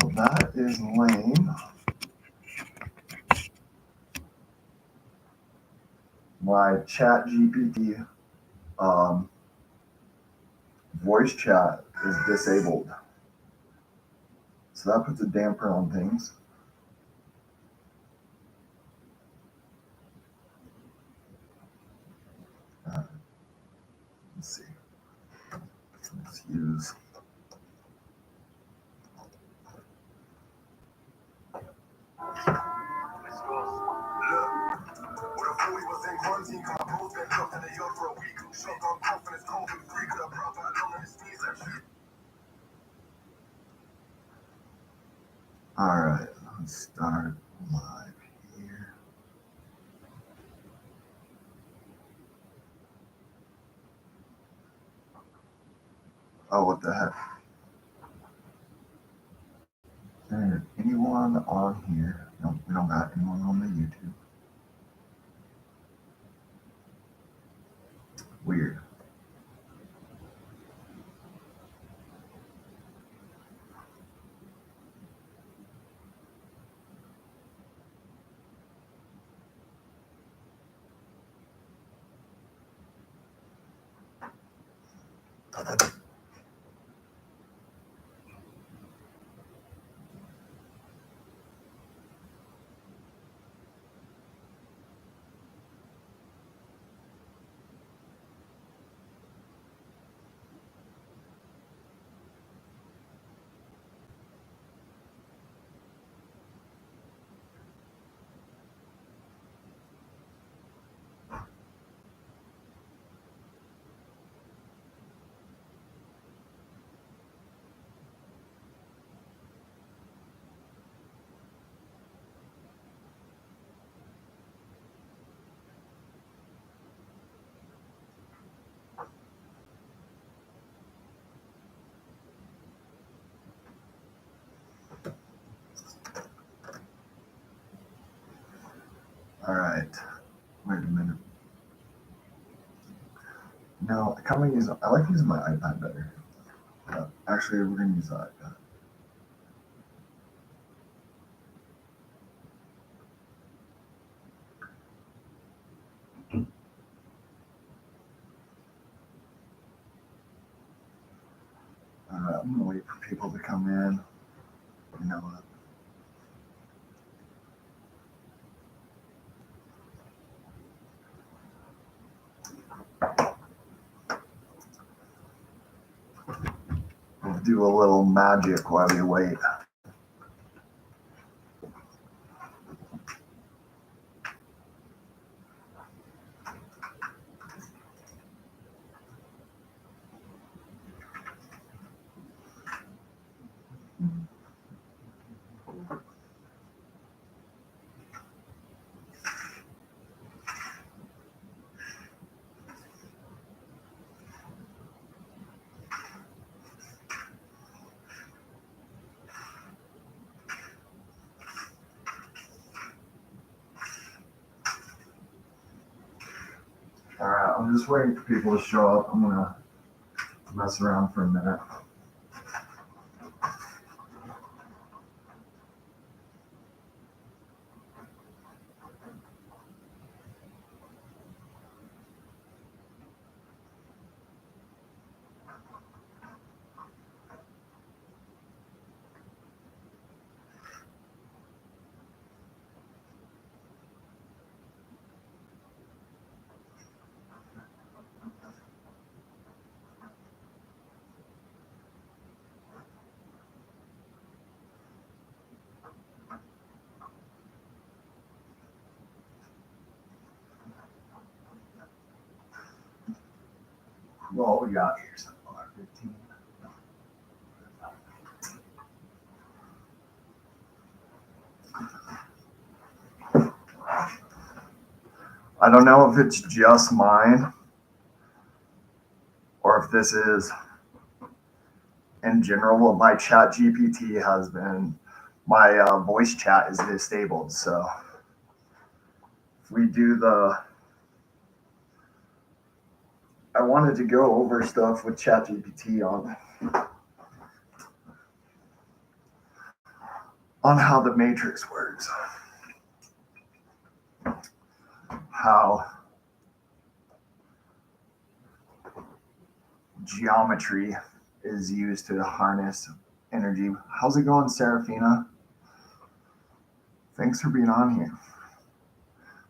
Well, that is lame. My chat GPT voice chat is disabled. So that puts a damper on things. Let's see. Let's use. All right, let's start live here. Oh, what the heck? Is there anyone on here? Nope, we don't got anyone on the YouTube. Weird. All right. Wait a minute. No, I kind of use. I like using my iPad better. Actually, we're gonna use the iPad. I'm gonna wait for people to come in. You know what? We'll do a little magic while we wait. All right, I'm just waiting for people to show up. I'm gonna mess around for a minute. What we got here so far? 15. I don't know if it's just mine or if this is in general what my chat GPT has been. My voice chat is disabled, so if we do I wanted to go over stuff with chat GPT on. on how the matrix works, how geometry is used to harness energy. How's it going, Serafina? Thanks for being on here.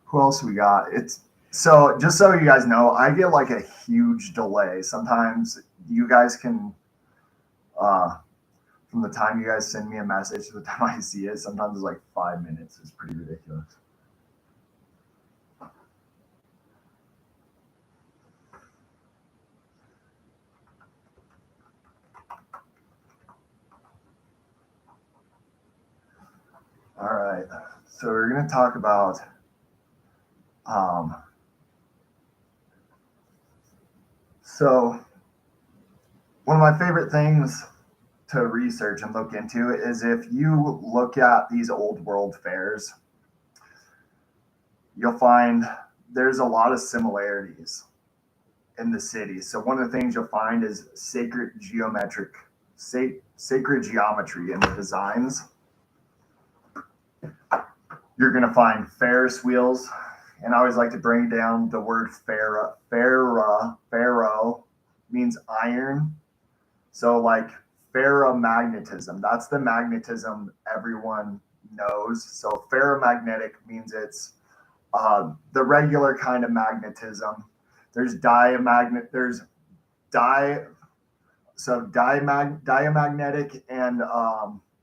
Who else we got? It's so just so you guys know, I get like a huge delay. Sometimes you guys can from the time you guys send me a message to the time I see it, sometimes it's like 5 minutes. It's pretty ridiculous. All right. So we're going to talk about so one of my favorite things to research and look into is if you look at these old world fairs, you'll find there's a lot of similarities in the city. So one of the things you'll find is sacred geometry in the designs. You're going to find Ferris wheels, and I always like to bring down the word ferro means iron. So like ferromagnetism, that's the magnetism everyone knows. So ferromagnetic means it's the regular kind of magnetism. There's diamagnet. There's diamagnetic and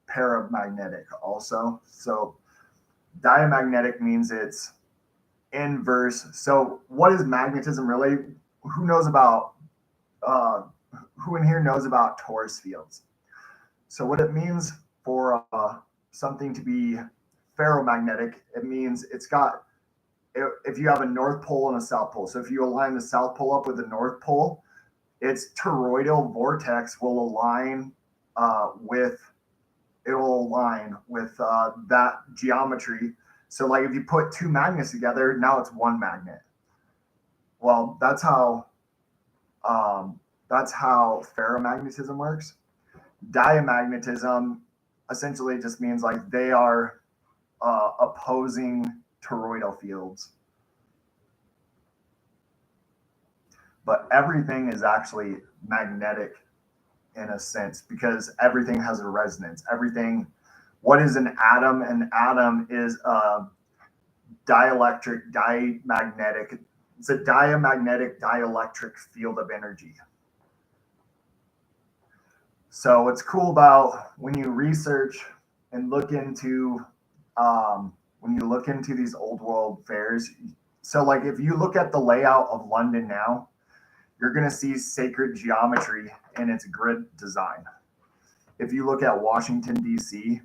paramagnetic also. So diamagnetic means it's inverse. So what is magnetism really? Who knows about? Who in here knows about torus fields? So what it means for something to be ferromagnetic, it means it's got if you have a north pole and a south pole. So if you align the south pole up with the north pole, its toroidal vortex will align with that geometry. So like if you put two magnets together, now it's one magnet. Well, that's how ferromagnetism works. Diamagnetism essentially just means like they are opposing toroidal fields. But everything is actually magnetic in a sense because everything has a resonance. What is an atom? An atom is a diamagnetic. It's a diamagnetic dielectric field of energy. So what's cool about when you research and look into these old world fairs, so like if you look at the layout of London now, you're going to see sacred geometry in its grid design. If you look at Washington, D.C.,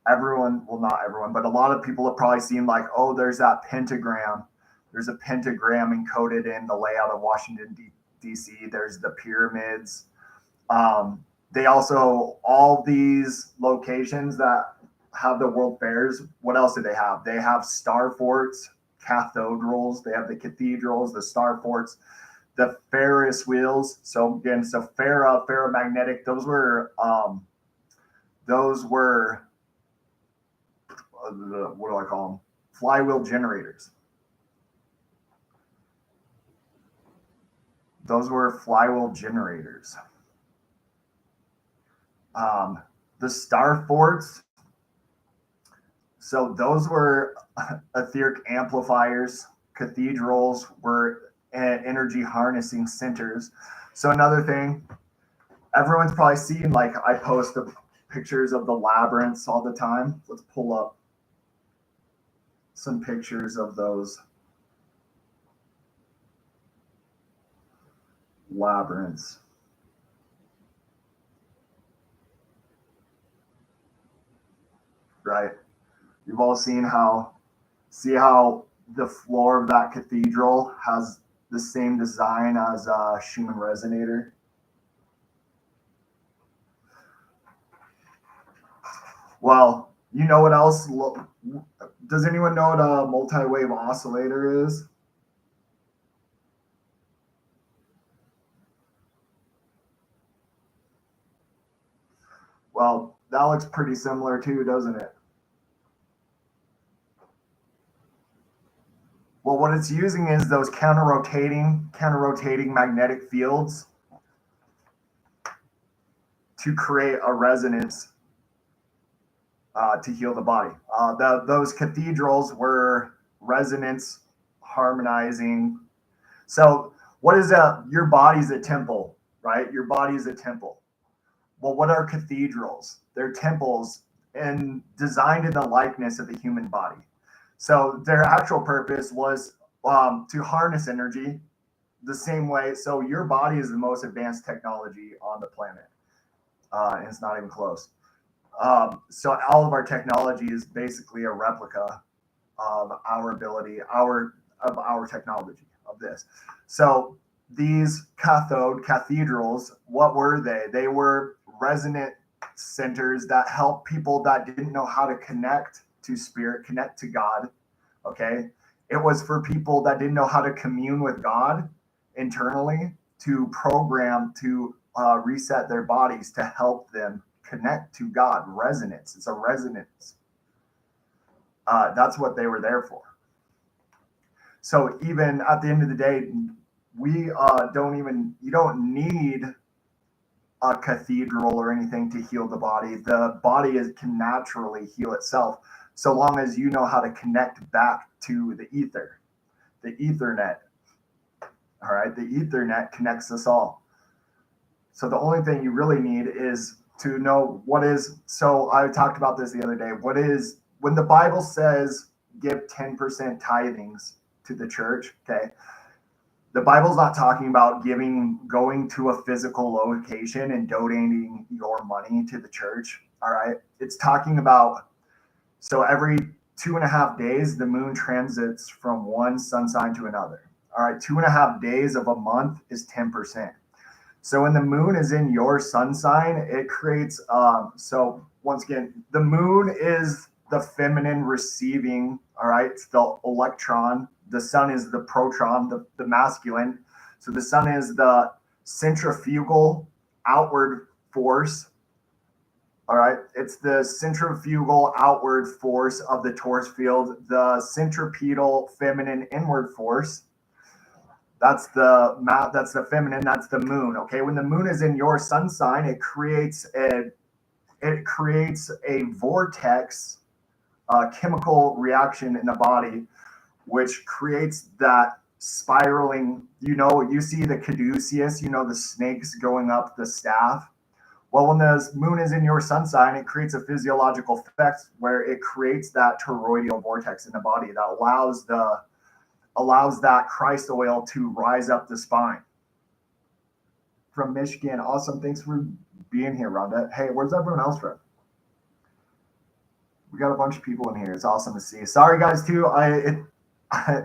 not everyone, but a lot of people have probably seen like, oh, there's that pentagram. There's a pentagram encoded in the layout of Washington, D.C. There's the pyramids. They also, all these locations that have the world fairs, what else do they have? They have star forts, cathedrals. They have the cathedrals, the star forts, the Ferris wheels. So again, ferromagnetic. Those were what do I call them? Flywheel generators. Those were flywheel generators. The star forts. So those were etheric amplifiers. Cathedrals were energy harnessing centers. So another thing, everyone's probably seen, like I post the pictures of the labyrinths all the time. Let's pull up some pictures of those labyrinths. Right? You've all seen how the floor of that cathedral has the same design as a Schumann resonator. Well, you know what else? Does anyone know what a multi-wave oscillator is? Well, that looks pretty similar too, doesn't it? Well, what it's using is those counter-rotating magnetic fields to create a resonance to heal the body. Those cathedrals were resonance harmonizing. So what is that? Your body's a temple, right? Your body is a temple. Well, what are cathedrals? They're temples and designed in the likeness of the human body. So their actual purpose was to harness energy the same way. So your body is the most advanced technology on the planet. And it's not even close. So all of our technology is basically a replica of our ability, of our technology of this. So these cathedrals, what were they? They were resonant centers that help people that didn't know how to connect to spirit, connect to God. Okay. It was for people that didn't know how to commune with God internally, to program, to reset their bodies to help them connect to God. Resonance. It's a resonance. That's what they were there for. So even at the end of the day, we you don't need a cathedral or anything to heal the body. The body can naturally heal itself, so long as you know how to connect back to the ether, the Ethernet. All right, the Ethernet connects us all. So the only thing you really need is to know what is. So I talked about this the other day. What is, when the Bible says give 10% tithings to the church, okay, the Bible's not talking about going to a physical location and donating your money to the church. All right. It's talking about, so every 2.5 days, the moon transits from one sun sign to another. All right. 2.5 days of a month is 10%. So when the moon is in your sun sign, it creates, so once again, the moon is the feminine receiving, all right, it's the electron. The sun is the proton, the masculine. So the sun is the centrifugal outward force. All right. It's the centrifugal outward force of the torus field, the centripetal feminine inward force. That's the feminine, that's the moon. Okay. When the moon is in your sun sign, it creates a vortex, chemical reaction in the body, which creates that spiraling, you see the caduceus, the snakes going up the staff. Well, when the moon is in your sun sign, it creates a physiological effect where it creates that toroidal vortex in the body that allows that Christ oil to rise up the spine. From Michigan, awesome. Thanks for being here, Rhonda. Hey, where's everyone else from? We got a bunch of people in here. It's awesome to see. Sorry, guys, too.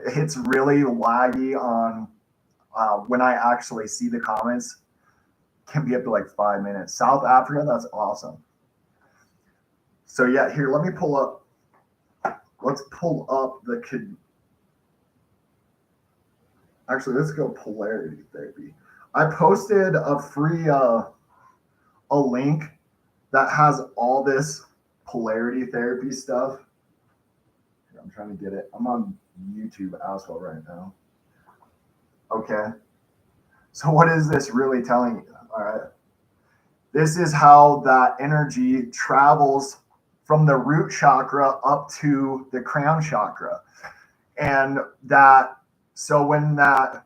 It's really laggy on when I actually see the comments. Can be up to like 5 minutes. South Africa, that's awesome. So yeah, here, let me pull up. Let's pull up the kid. Actually, let's go polarity therapy. I posted a free a link that has all this polarity therapy stuff. I'm trying to get it. I'm on YouTube as well right now. Okay. So what is this really telling you? All right. This is how that energy travels from the root chakra up to the crown chakra. And that, so when that,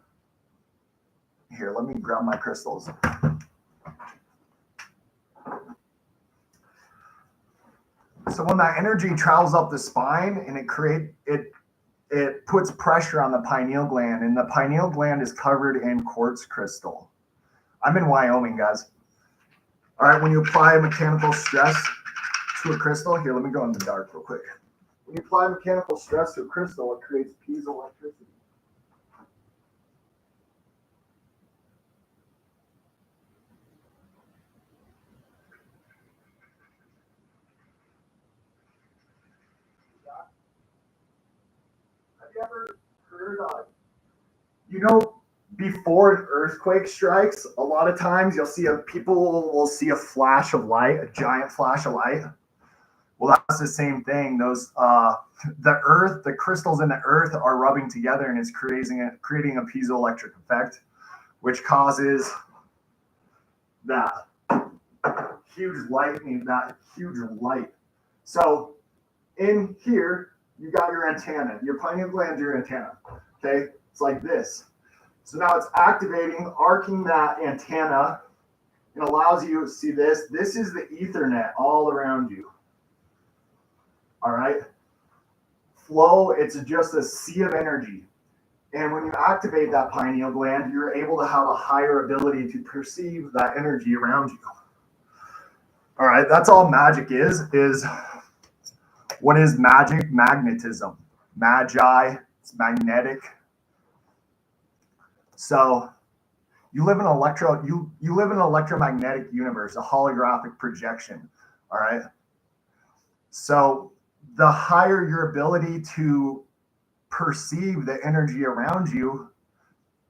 here, let me grab my crystals. So when that energy travels up the spine and it puts pressure on the pineal gland, and the pineal gland is covered in quartz crystal. I'm in Wyoming, guys. All right, when you apply mechanical stress to a crystal, here, let me go in the dark real quick. When you apply mechanical stress to a crystal, it creates piezoelectricity. Have you ever heard, before an earthquake strikes, a lot of times people will see a flash of light, a giant flash of light. Well, the same thing. Those the earth, the crystals in the earth are rubbing together, and it's creating a piezoelectric effect, which causes that huge lightning, that huge light. So in here, you got your antenna. Your pineal gland, your antenna. Okay, it's like this. So now it's activating, arcing that antenna, and allows you to see this. This is the Ethernet all around you. All right. Flow, it's just a sea of energy. And when you activate that pineal gland, you're able to have a higher ability to perceive that energy around you. All right, that's all magic is what is magic? Magnetism. Magi, it's magnetic. So you live in you live in an electromagnetic universe, a holographic projection. All right. So the higher your ability to perceive the energy around you,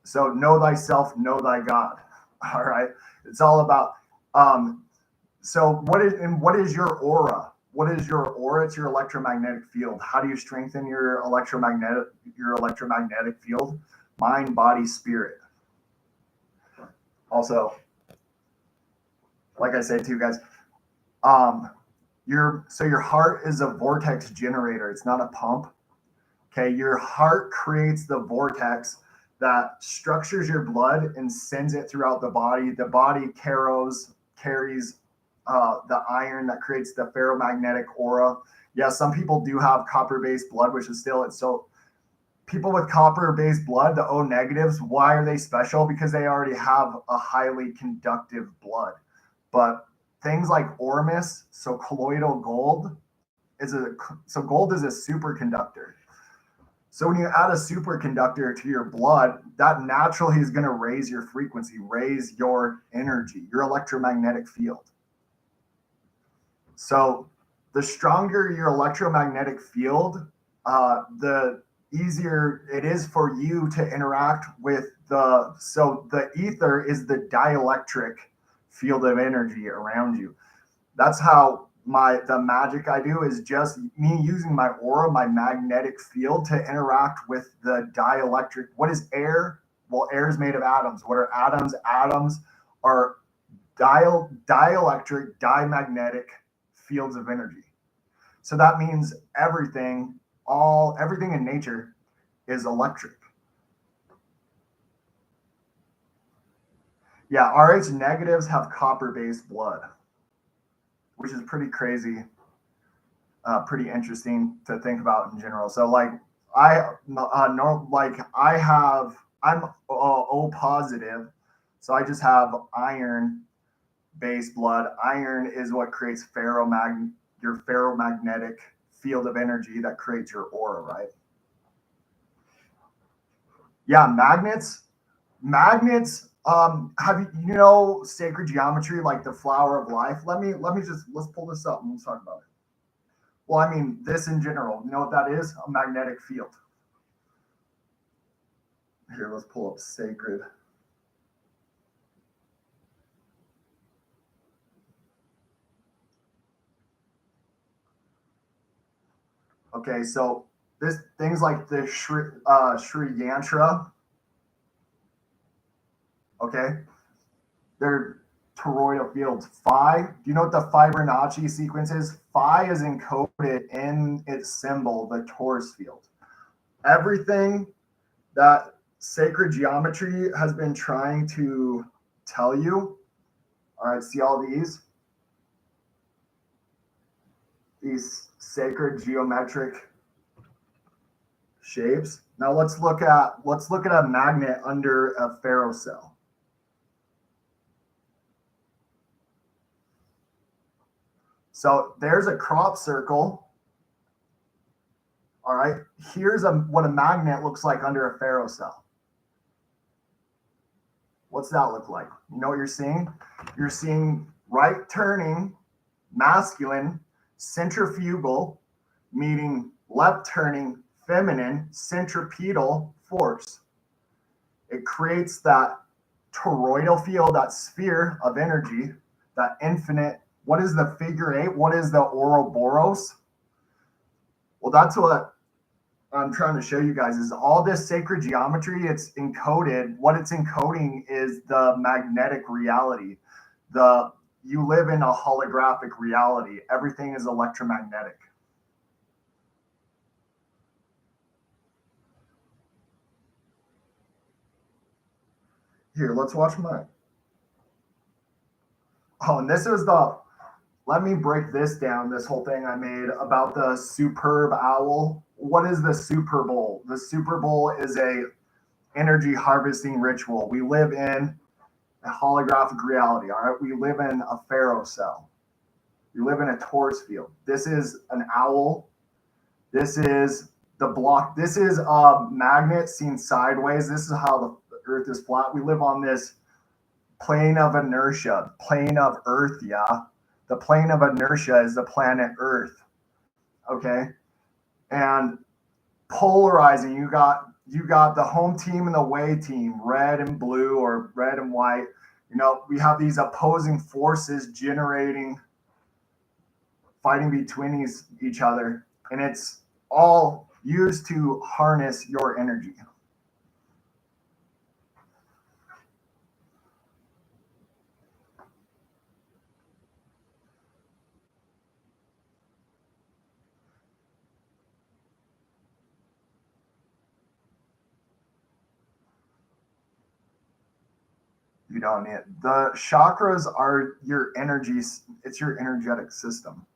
so know thyself, know thy God. All right. It's all about so what is your aura? What is your aura? It's your electromagnetic field. How do you strengthen your electromagnetic field? Mind, body, spirit. Also, like I said to you guys, your heart is a vortex generator. It's not a pump. Okay, your heart creates the vortex that structures your blood and sends it throughout the body. The body carries the iron that creates the ferromagnetic aura. Yeah, some people do have copper-based blood, which is still it's so. People with copper-based blood, the O negatives, why are they special? Because they already have a highly conductive blood. But things like ormus, so colloidal gold, gold is a superconductor. So when you add a superconductor to your blood, that naturally is going to raise your frequency, raise your energy, your electromagnetic field. So the stronger your electromagnetic field, the easier it is for you to interact with the ether is the dielectric field of energy around you. That's how the magic I do is just me using my aura, my magnetic field to interact with the dielectric. What is air? Well, air is made of atoms. What are atoms? Atoms are dielectric, diamagnetic fields of energy. So that means everything in nature is electric. Yeah, RH negatives have copper-based blood, which is pretty crazy, pretty interesting to think about in general. So I'm O positive, so I just have iron-based blood. Iron is what creates your ferromagnetic field of energy that creates your aura, right? Yeah, magnets. Have sacred geometry, like the flower of life? Let's pull this up and let's talk about it. Well, I mean, this in general, you know what that is? A magnetic field. Here, let's pull up sacred. Okay, so things like the Sri Yantra, okay, they're toroidal fields. Phi, do you know what the Fibonacci sequence is? Phi is encoded in its symbol, the torus field. Everything that sacred geometry has been trying to tell you, all right, see all these sacred geometric shapes. Now let's look at a magnet under a ferrocell. So there's a crop circle. All right, here's what a magnet looks like under a ferrocell. What's that look like? You know what you're seeing? You're seeing right turning, masculine, centrifugal, meaning left turning, feminine, centripetal force. It creates that toroidal field, that sphere of energy, that infinite. What is the figure eight? What is the Ouroboros? Well, that's what I'm trying to show you guys is all this sacred geometry. It's encoded. What it's encoding is the magnetic reality. You live in a holographic reality. Everything is electromagnetic. Here, let's watch mine. Oh, and this is let me break this down, this whole thing I made about the superb owl. What is the Super Bowl? The Super Bowl is a energy harvesting ritual. We live in a holographic reality, all right? We live in a Pharaoh cell. We live in a torus field. This is an owl. This is the block. This is a magnet seen sideways. This is how the Earth is flat. We live on this plane of inertia, plane of Earth, yeah. The plane of inertia is the planet Earth, okay? And polarizing, you got the home team and the away team, red and blue or red and white. You know, we have these opposing forces fighting between each other, and it's all used to harness your energy. You don't need it. The chakras are your energies. It's your energetic system.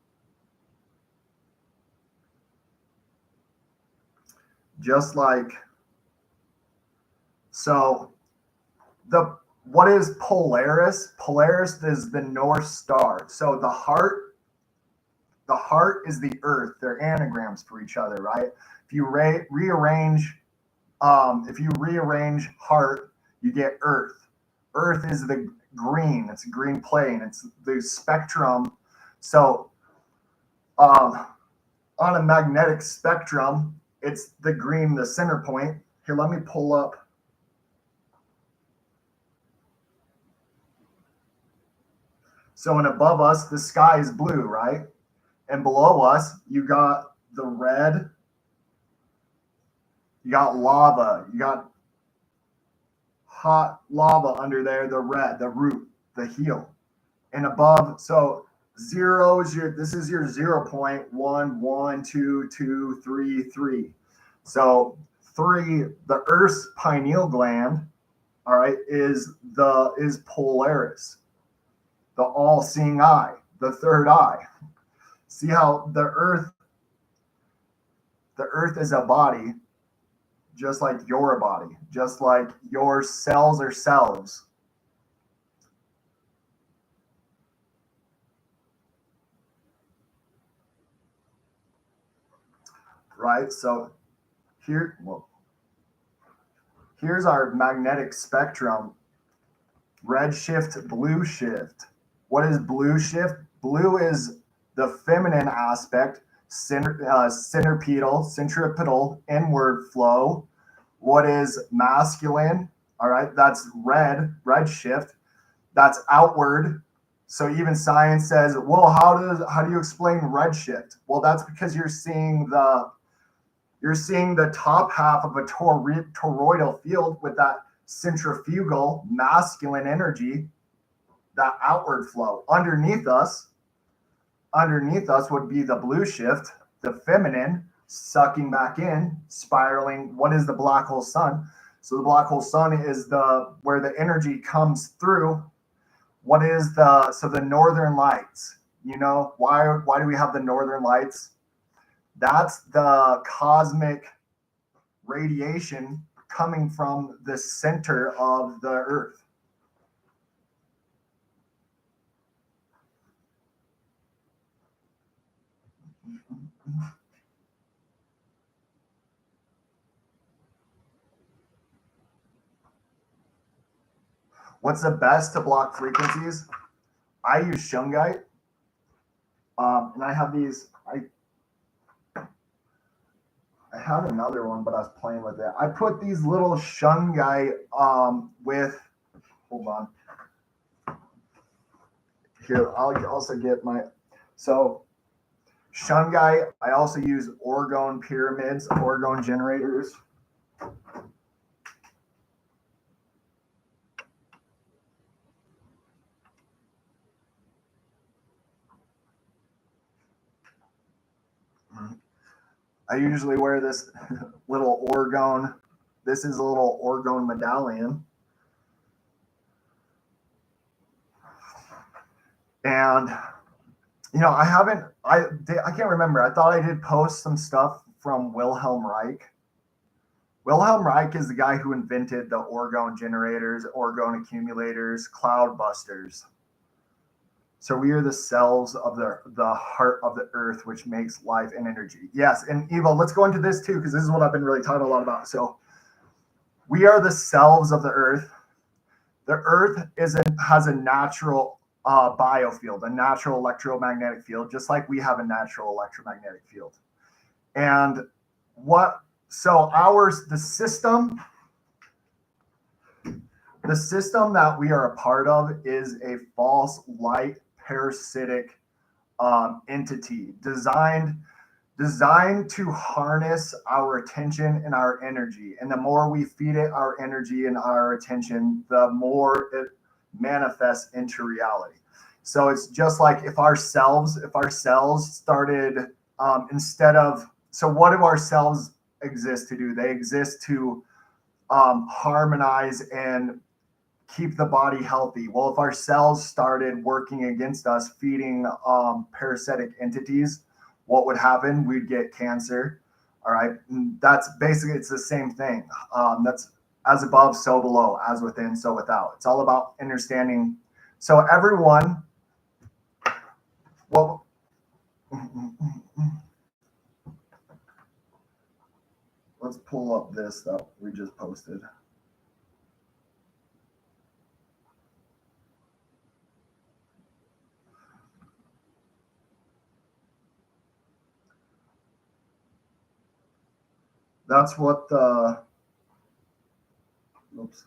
Just like, so what is Polaris? Polaris is the North Star. So the heart is the Earth. They're anagrams for each other, right? If you rearrange heart, you get Earth. Earth is the green. It's a green plane. It's the spectrum. So on a magnetic spectrum, it's the green, the center point. Here, let me pull up. So, and above us, the sky is blue, right? And below us, you got the red. You got lava. You got hot lava under there, the red, the root, the heel. And above, so zero is this is your 0.1, 1, 2, 2, 3, 3. So 3, the Earth's pineal gland, all right, is Polaris, the all-seeing eye, the third eye. See how the Earth is a body, just like your body, just like your cells are cells. Right? So here's our magnetic spectrum. Red shift, blue shift. What is blue shift? Blue is the feminine aspect, centripetal, inward flow. What is masculine? All right, that's red shift. That's outward. So even science says, well, how do you explain red shift? Well, that's because you're seeing the top half of a toroidal field with that centrifugal masculine energy, that outward flow. Underneath us would be the blue shift, the feminine, sucking back in, spiraling. What is the black hole sun? So the black hole sun is where the energy comes through. What is the northern lights? You know, why do we have the northern lights? That's the cosmic radiation coming from the center of the Earth. What's the best to block frequencies? I use shungite, and I have these. I had another one, but I was playing with it. I put these little shungite with. Hold on. Here, I'll also get my. So, Shungite, I also use orgone pyramids, orgone generators. I usually wear this little orgone. This is a little orgone medallion. And, you know, I can't remember. I thought I did post some stuff from Wilhelm Reich. Wilhelm Reich is the guy who invented the orgone generators, orgone accumulators, cloud busters. So we are the cells of the heart of the earth, which makes life and energy. Yes, and Evo, let's go into this too, because this is what I've been really talking a lot about. So we are the cells of the earth. The earth has a natural biofield, a natural electromagnetic field, just like we have a natural electromagnetic field. And the system that we are a part of is a false light parasitic entity designed to harness our attention and our energy. And the more we feed it our energy and our attention, the more it manifests into reality. So it's just like if our cells started so what do our cells exist to do? They exist to harmonize and keep the body healthy. Well, if our cells started working against us, feeding parasitic entities, what would happen? We'd get cancer. All right. And that's basically, it's the same thing. That's as above, so below, as within, so without. It's all about understanding. So everyone, well, let's pull up this that we just posted. That's what oops.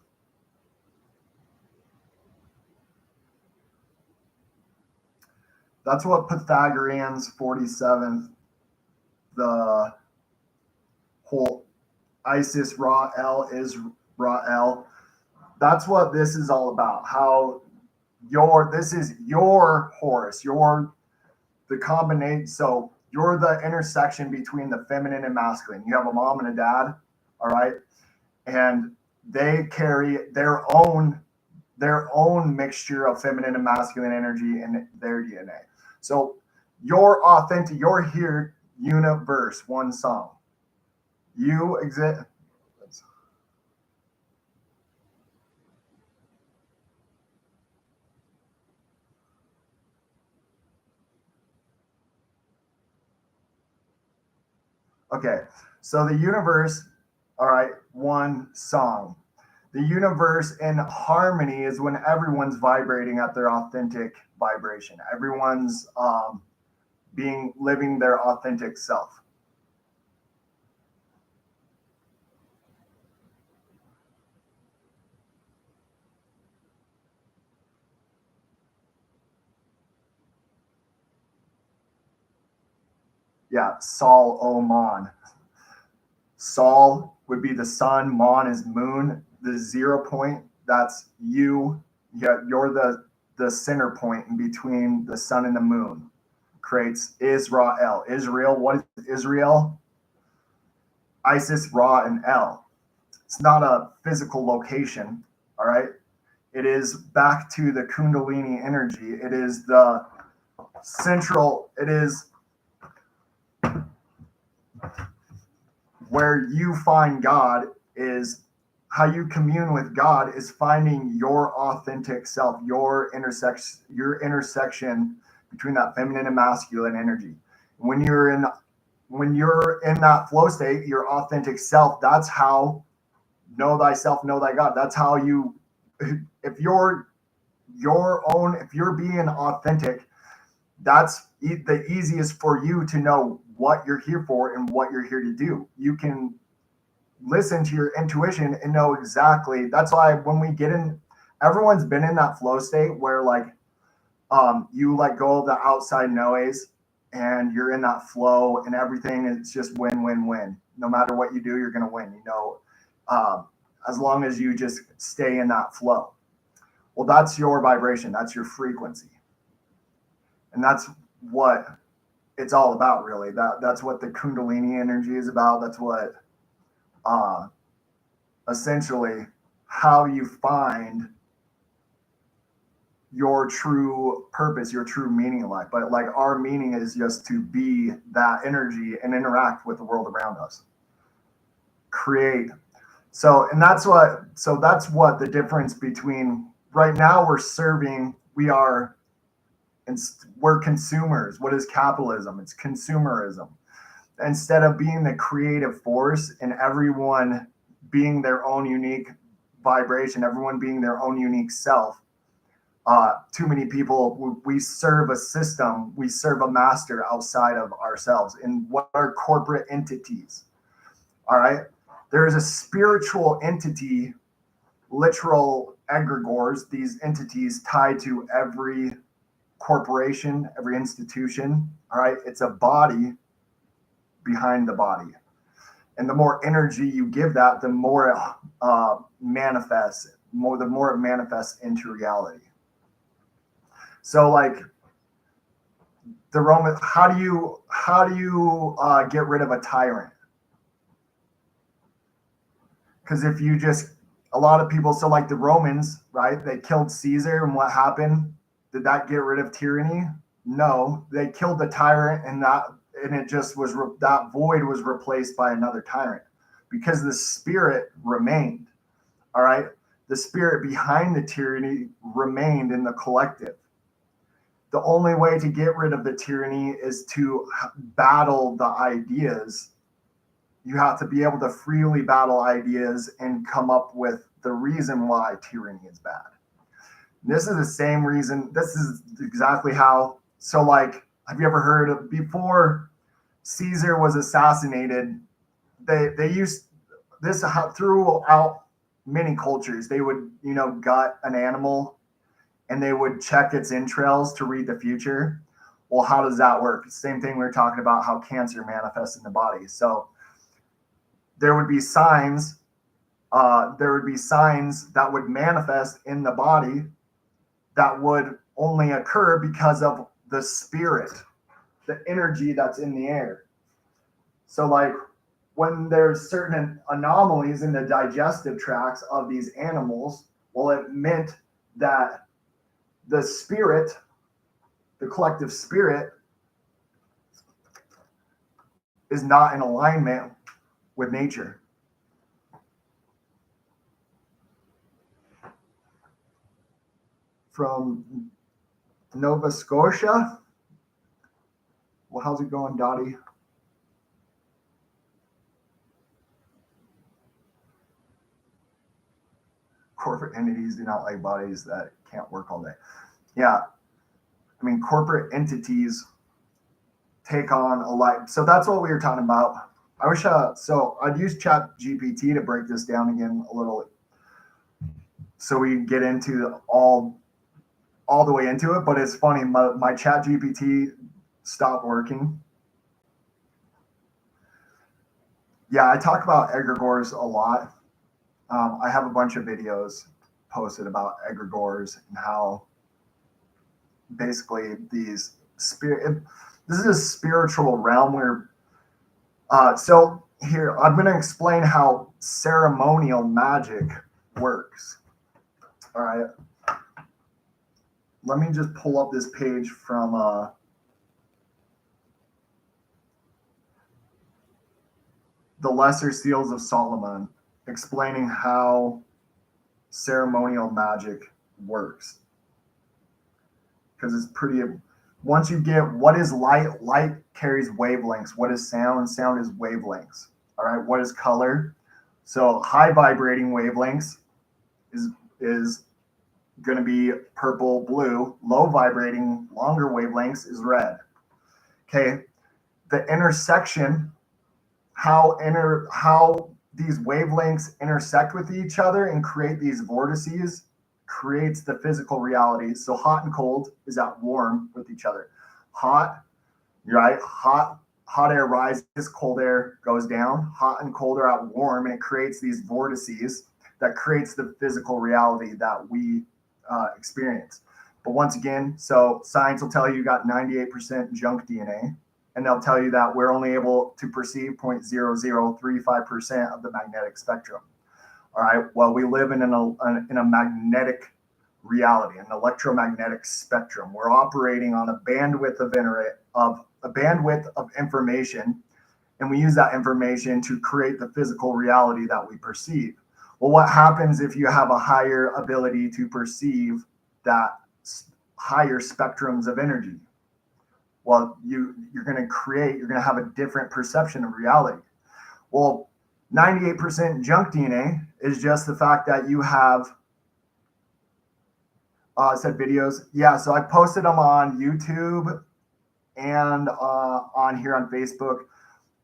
That's what Pythagorean's 47th, the whole Isis Ra El is Ra El. That's what this is all about. How this is your Horus, the combination. So you're the intersection between the feminine and masculine. You have a mom and a dad, all right? And they carry their own mixture of feminine and masculine energy in their DNA. So you're authentic, you're here, universe, one song. You exist. Okay, so the universe, all right, one song. The universe in harmony is when everyone's vibrating at their authentic vibration. Everyone's living their authentic self. Yeah, Sol Oman. Sol would be the sun, Mon is moon. The 0 point, that's you. Yeah, you're the center point in between the sun and the moon. Creates Israel. Israel, what is Israel? Isis, Ra, and El. It's not a physical location, all right? It is back to the Kundalini energy. It is the central, it is where you find God, is how you commune with God, is finding your authentic self, your intersection between that feminine and masculine energy. When you're in that flow state, your authentic self, that's how know thyself, know thy God. That's how you, if you're being authentic, that's the easiest for you to know what you're here for and what you're here to do. You can listen to your intuition and know exactly. That's why when we get in, everyone's been in that flow state where like you let go of the outside noise and you're in that flow, and everything is just win, win, win. No matter what you do, you're going to win, as long as you just stay in that flow. Well, that's your vibration. That's your frequency. And that's what it's all about, really. That's what the Kundalini energy is about. That's what essentially how you find your true purpose, your true meaning in life. But like our meaning is just to be that energy and interact with the world around us. Create. So that's what the difference between right now we're consumers. What is capitalism? It's consumerism. Instead of being the creative force and everyone being their own unique vibration, everyone being their own unique self, too many people, we serve a system, we serve a master outside of ourselves. And what are corporate entities? All right. There is a spiritual entity, literal egregores, these entities tied to every corporation, every institution. All right. It's a body behind the body. And the more energy you give that, the more it manifests, the more it manifests into reality. So like the Roman, how do you get rid of a tyrant? Because if you just, a lot of people, so like the Romans, right? They killed Caesar, and what happened? Did that get rid of tyranny? No, they killed the tyrant, and it just was, that void was replaced by another tyrant, because the spirit remained. All right. The spirit behind the tyranny remained in the collective. The only way to get rid of the tyranny is to battle the ideas. You have to be able to freely battle ideas and come up with the reason why tyranny is bad. This is the same reason. This is exactly how. So like, have you ever heard of, before Caesar was assassinated, they used this throughout many cultures. They would, gut an animal and they would check its entrails to read the future. Well, how does that work? Same thing we were talking about, how cancer manifests in the body. So there would be signs. That would manifest in the body that would only occur because of the spirit, the energy that's in the air. So like when there's certain anomalies in the digestive tracts of these animals, well, it meant that the spirit, the collective spirit, is not in alignment with nature. From Nova Scotia. Well, how's it going, Dottie? Corporate entities do not like bodies that can't work all day. Yeah. I mean, corporate entities take on a life. So that's what we were talking about. I wish, so I'd use Chat GPT to break this down again a little, so we get into all the way into it. But it's funny, my Chat GPT stopped working. Yeah, I talk about egregores a lot. I have a bunch of videos posted about egregores and how basically this is a spiritual realm where, so here, I'm going to explain how ceremonial magic works. All right. Let me just pull up this page from the Lesser Seals of Solomon, explaining how ceremonial magic works. Because it's pretty, once you get what is light, light carries wavelengths. What is sound? Sound is wavelengths. All right. What is color? So high vibrating wavelengths is going to be purple, blue. Low vibrating, longer wavelengths is red. Okay. The intersection, how these wavelengths intersect with each other and create these vortices, creates the physical reality. So hot and cold is at warm with each other. Hot, right? Hot air rises, cold air goes down. Hot and cold are at warm, and it creates these vortices that creates the physical reality that we experience. But once again, so science will tell you got 98% junk DNA, and they'll tell you that we're only able to perceive 0.0035% of the magnetic spectrum. All right. Well, we live in a magnetic reality, an electromagnetic spectrum. We're operating on a bandwidth of information, and we use that information to create the physical reality that we perceive. Well, what happens if you have a higher ability to perceive that higher spectrums of energy? Well, you're going to have a different perception of reality. Well, 98% junk DNA is just the fact that you have said videos. Yeah, so I posted them on YouTube and on here on Facebook.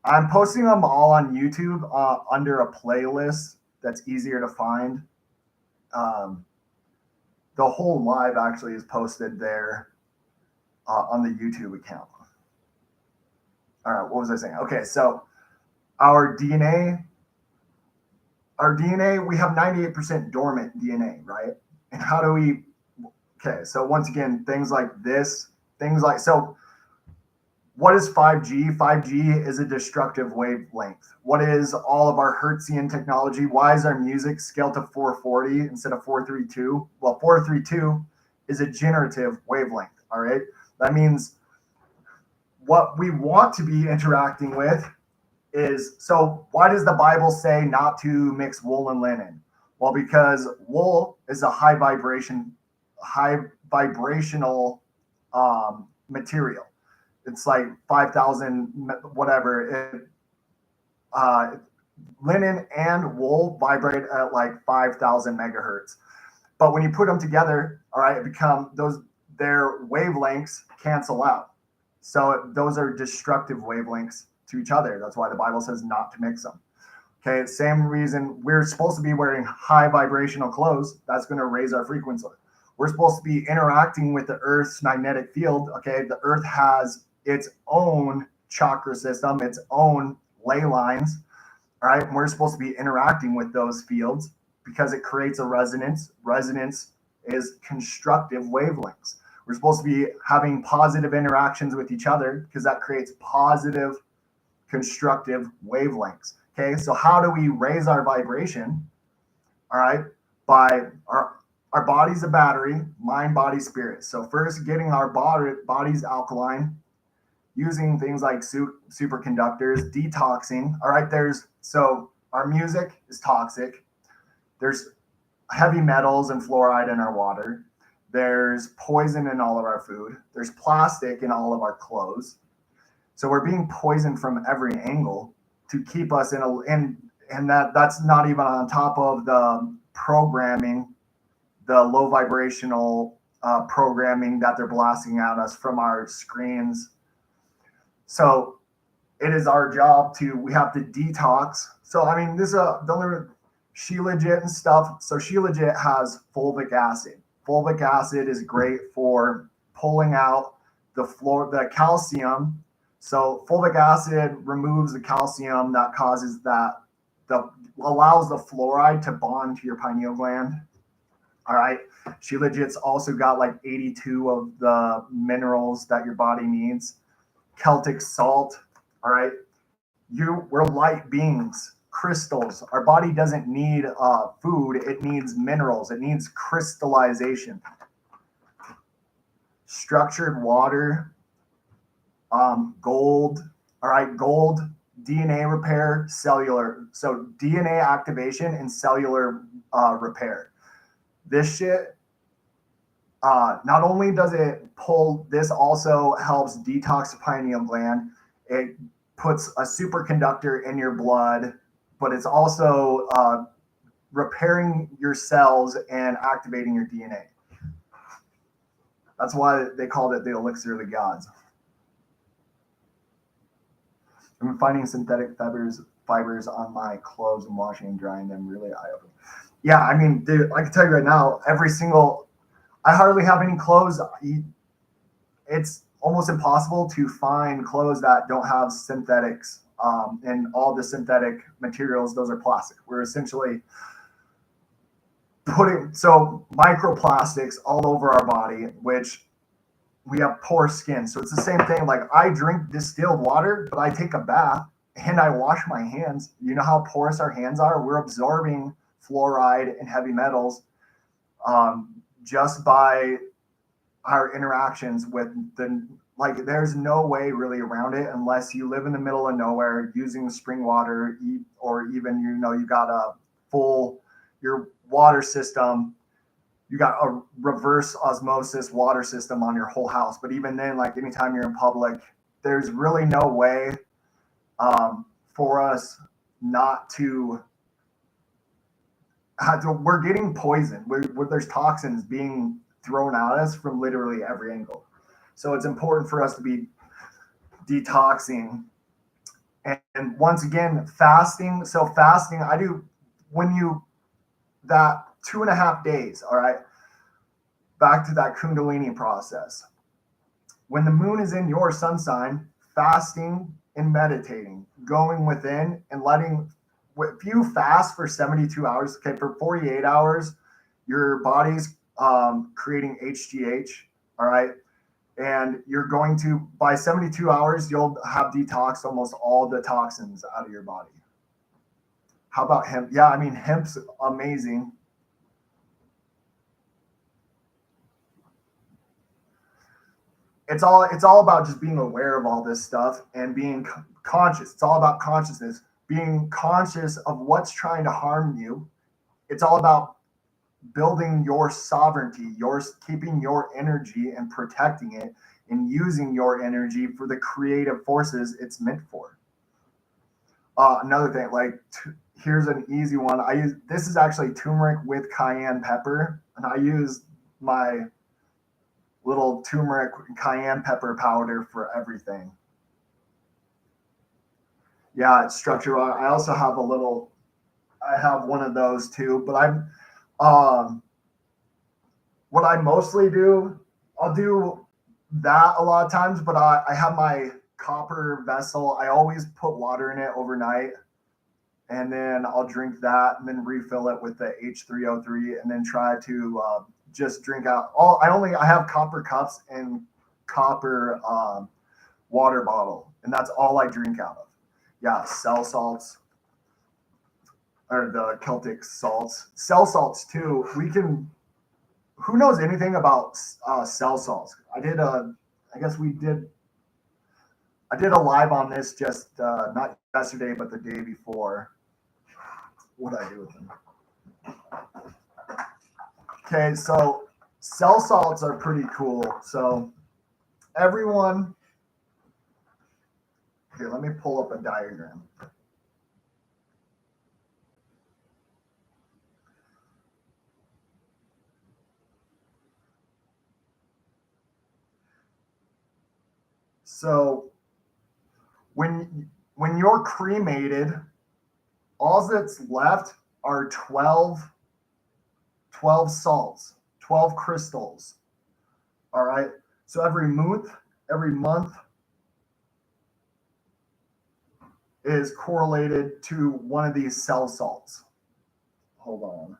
I'm posting them all on YouTube under a playlist that's easier to find. The whole live actually is posted there on the YouTube account. All right, what was I saying? Okay, so our DNA, we have 98% dormant DNA, right? And how do we, okay, so once again, things like this, so what is 5G? 5G is a destructive wavelength. What is all of our Hertzian technology? Why is our music scaled to 440 instead of 432? Well, 432 is a generative wavelength, all right? That means what we want to be interacting with is, so why does the Bible say not to mix wool and linen? Well, because wool is a high vibrational material. It's like 5,000 whatever. Linen and wool vibrate at like 5,000 megahertz. But when you put them together, all right, their wavelengths cancel out. So those are destructive wavelengths to each other. That's why the Bible says not to mix them. Okay, same reason we're supposed to be wearing high vibrational clothes. That's going to raise our frequency. We're supposed to be interacting with the Earth's magnetic field. Okay, the Earth has its own chakra system, its own ley lines. All right, and we're supposed to be interacting with those fields because it creates a resonance. Resonance is constructive wavelengths. We're supposed to be having positive interactions with each other because that creates positive, constructive wavelengths. Okay, so how do we raise our vibration? All right, by our body's a battery, mind, body, spirit. So first, getting our body's alkaline, using things like superconductors, detoxing. All right, so our music is toxic. There's heavy metals and fluoride in our water. There's poison in all of our food. There's plastic in all of our clothes. So we're being poisoned from every angle to keep us and that's not even on top of the programming, the low vibrational programming that they're blasting at us from our screens. So it is our job we have to detox. So, I mean, this is Shilajit and stuff. So Shilajit has fulvic acid. Fulvic acid is great for pulling out the calcium. So fulvic acid removes the calcium that allows the fluoride to bond to your pineal gland. All right. Shilajit's also got like 82 of the minerals that your body needs. Celtic salt. All right. We're light beings, crystals. Our body doesn't need food. It needs minerals. It needs crystallization. Structured water, gold. All right. Gold, DNA repair, cellular. So DNA activation and cellular repair. This shit, not only does it pull, this also helps detox the pineal gland. It puts a superconductor in your blood, but it's also repairing your cells and activating your DNA. That's why they called it the elixir of the gods. I'm finding synthetic fibers on my clothes and washing and drying them really eye-opening. Yeah, I mean, dude, I can tell you right now, I hardly have any clothes. It's almost impossible to find clothes that don't have synthetics, and all the synthetic materials, those are plastic. We're essentially putting microplastics all over our body, which we have poor skin. So it's the same thing. Like I drink distilled water, but I take a bath and I wash my hands. You know how porous our hands are? We're absorbing fluoride and heavy metals just by our interactions with there's no way really around it unless you live in the middle of nowhere using spring water, or even, you got your water system, you got a reverse osmosis water system on your whole house. But even then, like anytime you're in public, there's really no way for us not to we're getting poisoned. There's toxins being thrown at us from literally every angle. So it's important for us to be detoxing. And once again, fasting. So fasting, I do that 2.5 days, all right, back to that Kundalini process. When the moon is in your sun sign, fasting and meditating, going within and if you fast for 72 hours, okay, for 48 hours, your body's creating HGH, all right? And you're going to, by 72 hours, you'll have detoxed almost all the toxins out of your body. How about hemp? Yeah, I mean, hemp's amazing. It's all about just being aware of all this stuff and being conscious. It's all about consciousness, being conscious of what's trying to harm you. It's all about building your sovereignty, keeping your energy and protecting it, and using your energy for the creative forces it's meant for. Another thing, here's an easy one. This is actually turmeric with cayenne pepper, and I use my little turmeric cayenne pepper powder for everything. Yeah, it's structured. I also have I have one of those too, but what I mostly do, I'll do that a lot of times, but I have my copper vessel. I always put water in it overnight, and then I'll drink that and then refill it with the H3O3, and then try to just drink out. I have copper cups and copper water bottle, and that's all I drink out of. Yeah, cell salts, or the Celtic salts. Cell salts too. Who knows anything about cell salts? I did a live on this just not yesterday, but the day before. What did I do with them? Okay, so cell salts are pretty cool. So everyone, here, let me pull up a diagram. So when you're cremated, all that's left are 12 salts, 12 crystals. All right. So every month is correlated to one of these cell salts. Hold on.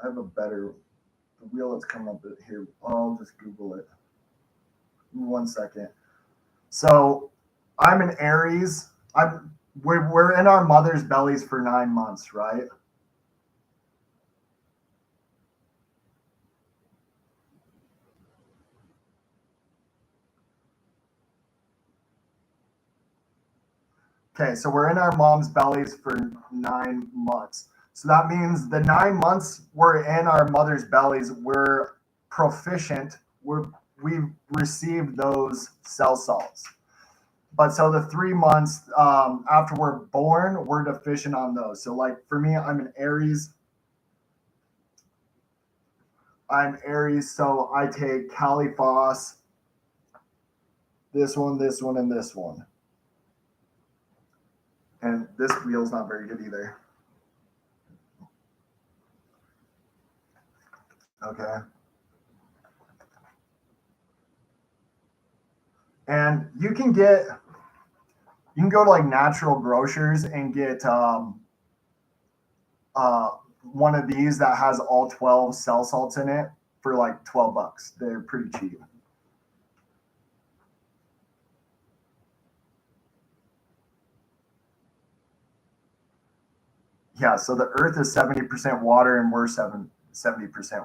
I have the wheel that's coming up here. I'll just Google it. 1 second. So I'm an Aries. We're in our mother's bellies for 9 months, right? Okay, so we're in our mom's bellies for 9 months. So that means the 9 months we're in our mother's bellies, we're proficient. We've received those cell salts. But so the 3 months after we're born, we're deficient on those. So like for me, I'm an Aries. So I take Caliphos, this one, and this one. And this wheel's not very good either. Okay. And you can go to like natural grocers and get uh, one of these that has all 12 cell salts in it for like $12. They're pretty cheap. Yeah, so the earth is 70% water and we're 70%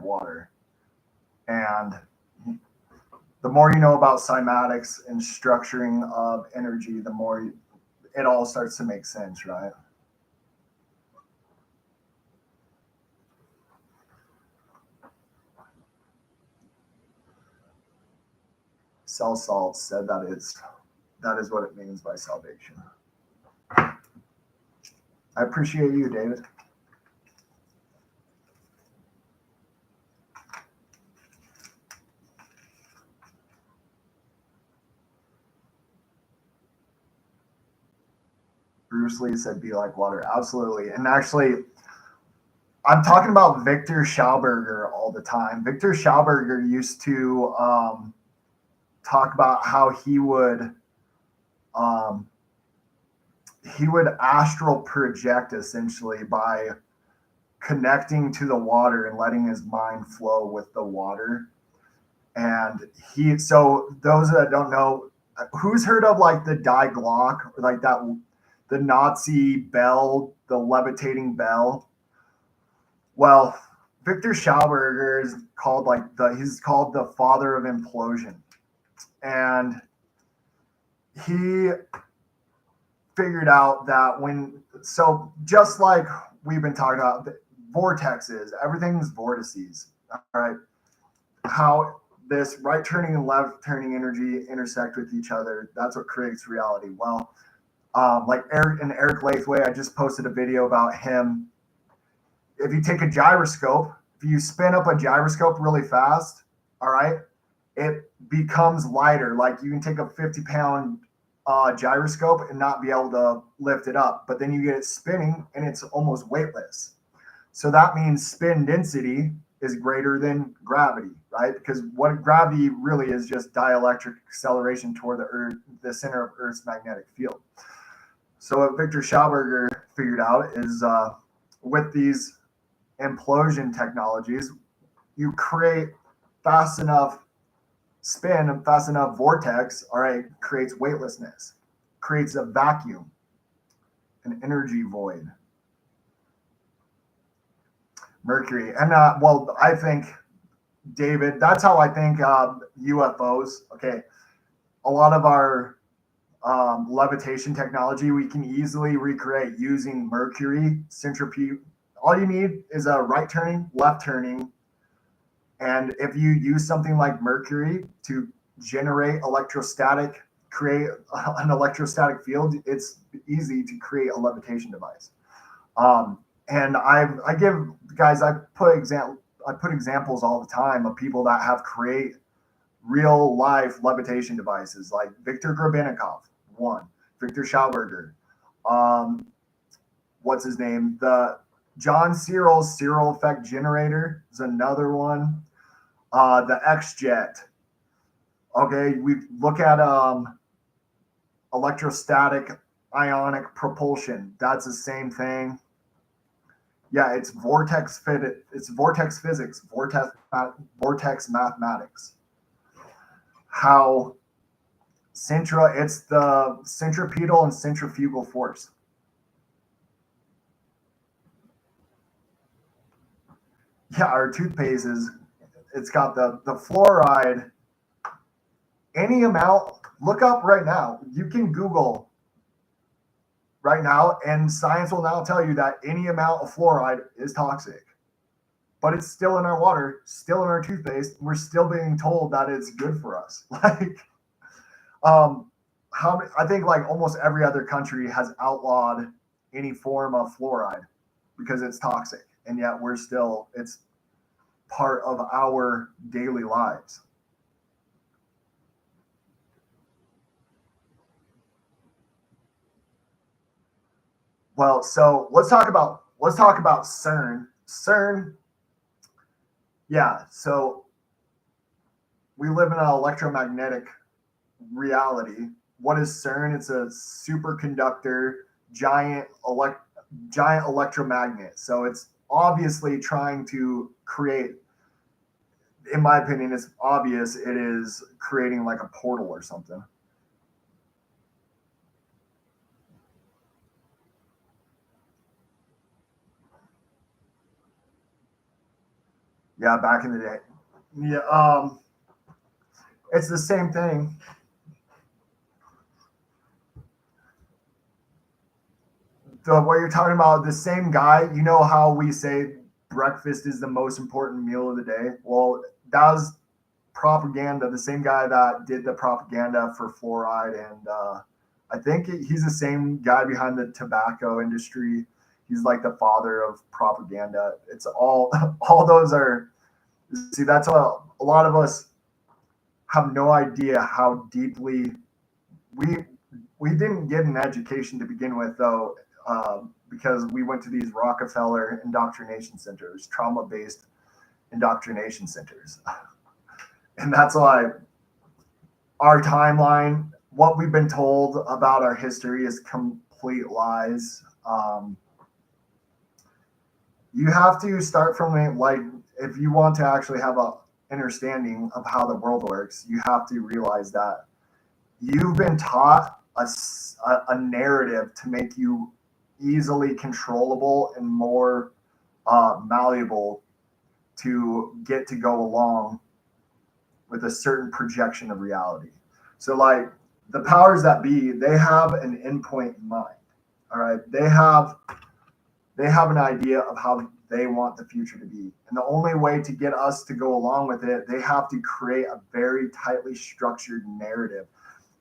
water. And the more you know about cymatics and structuring of energy, the more it all starts to make sense, right? Cell Salt said that is what it means by salvation. I appreciate you, David. Bruce Lee said, "Be like water." Absolutely, and actually, I'm talking about Victor Schauberger all the time. Victor Schauberger used to talk about how um, he would astral project essentially by connecting to the water and letting his mind flow with the water. And so those that don't know, who's heard of like the Die Glock, like that, the Nazi bell, the levitating bell? Well, Victor Schauberger is called he's called the father of implosion. And he figured out that so just like we've been talking about, vortexes, everything's vortices, all right? How this right turning and left turning energy intersect with each other, that's what creates reality. Well, like Eric Lathway, I just posted a video about him. If you take a gyroscope, if you spin up a gyroscope really fast, all right, it becomes lighter. Like you can take a 50-pound gyroscope and not be able to lift it up, but then you get it spinning and it's almost weightless. So that means spin density is greater than gravity, right? Because what gravity really is just dielectric acceleration toward the Earth, the center of Earth's magnetic field. So what Victor Schauberger figured out is with these implosion technologies, you create fast enough spin and fast enough vortex, all right, creates weightlessness, creates a vacuum, an energy void. Mercury. And well, I think, David, that's how I think UFOs. Okay, a lot of our levitation technology we can easily recreate using Mercury centrifuge. All you need is a right turning, left turning, and if you use something like Mercury to generate electrostatic, create an electrostatic field, it's easy to create a levitation device. And I give guys, I put examples all the time of people that have create real life levitation devices, like Viktor Grabenikov, one, Victor Schauberger, what's his name, the John Searle's Searle effect generator is another one. The X Jet. Okay, we look at electrostatic ionic propulsion. That's the same thing. Yeah, it's vortex physics, vortex mathematics. How it's the centripetal and centrifugal force. Yeah, our toothpaste it's got the fluoride, any amount. Look up right now. You can Google right now, and science will now tell you that any amount of fluoride is toxic. But it's still in our water, still in our toothpaste. We're still being told that it's good for us. Like, I think like almost every other country has outlawed any form of fluoride because it's toxic, and yet it's part of our daily lives. Well, so let's talk about CERN. CERN Yeah. So we live in an electromagnetic reality. What is CERN? It's a superconductor, giant giant electromagnet. So it's obviously trying to create, in my opinion, it's obvious it is creating like a portal or something. Yeah, back in the day. Yeah, it's the same thing. What you're talking about, the same guy, you know how we say breakfast is the most important meal of the day? Well, that was propaganda, the same guy that did the propaganda for fluoride. And I think he's the same guy behind the tobacco industry. He's like the father of propaganda. It's all, all those are, see, that's what a lot of us have no idea how deeply we we didn't get an education to begin with, though, because we went to these Rockefeller indoctrination centers, trauma-based indoctrination centers, and that's why our timeline, what we've been told about our history, is complete lies. You have to start from it, like if you want to actually have a understanding of how the world works, you have to realize that you've been taught a narrative to make you easily controllable and more malleable to get to go along with a certain projection of reality. So, like the powers that be, they have an endpoint in mind. All right, they have an idea of how they want the future to be, and the only way to get us to go along with it, they have to create a very tightly structured narrative,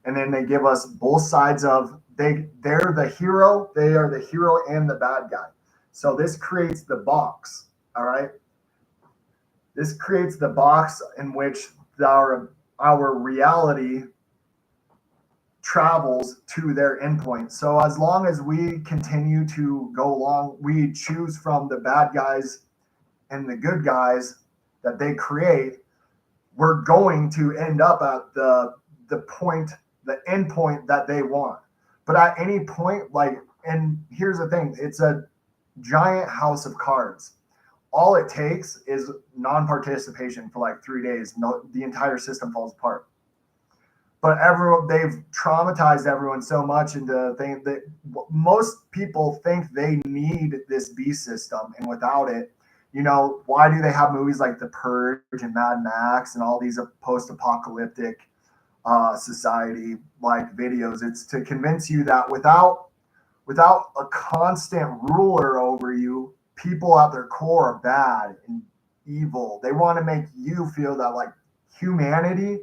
and then they give us both sides of they're the hero, they are the hero and the bad guy. So this creates the box. All right, this creates the box in which our reality travels to their endpoint. So as long as we continue to go along, we choose from the bad guys and the good guys that they create, we're going to end up at the point, the end point that they want. But at any point, like, and here's the thing, it's a giant house of cards. All it takes is non-participation for like 3 days. No, the entire system falls apart. But everyone, they've traumatized everyone so much into think that most people think they need this B system, and without it, why do they have movies like The Purge and Mad Max and all these post-apocalyptic society like videos? It's to convince you that without a constant ruler over you, people at their core are bad and evil. They want to make you feel that like humanity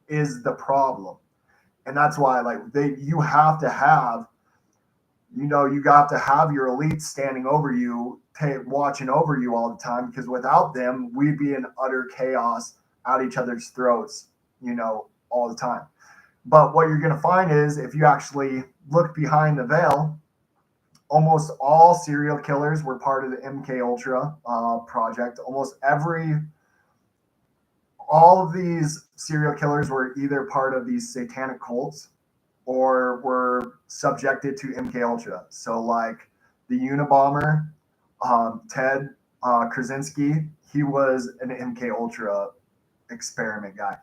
is the problem. And that's why like you have to have, you got to have your elites standing over you, watching over you all the time, because without them, we'd be in utter chaos at each other's throats, all the time. But what you're going to find is if you actually look behind the veil, almost all serial killers were part of the MK Ultra project. All of these serial killers were either part of these satanic cults or were subjected to MK Ultra. So like the Unabomber, Ted Krasinski, he was an MK Ultra experiment guy.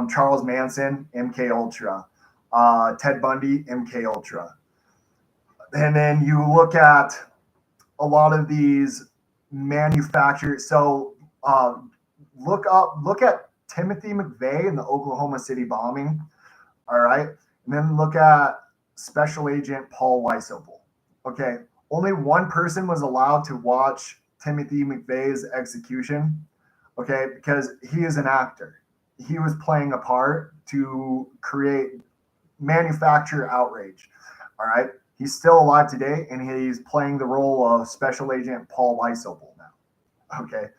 Charles Manson, MK Ultra. Ted Bundy, MK Ultra. And then you look at a lot of these manufacturers. So look at Timothy McVeigh in the Oklahoma City bombing. All right. And then look at Special Agent Paul Weisopel. Okay. Only one person was allowed to watch Timothy McVeigh's execution. Okay. Because he is an actor. He was playing a part to manufacture outrage. All right. He's still alive today, and he's playing the role of Special Agent Paul Weisopel now. Okay.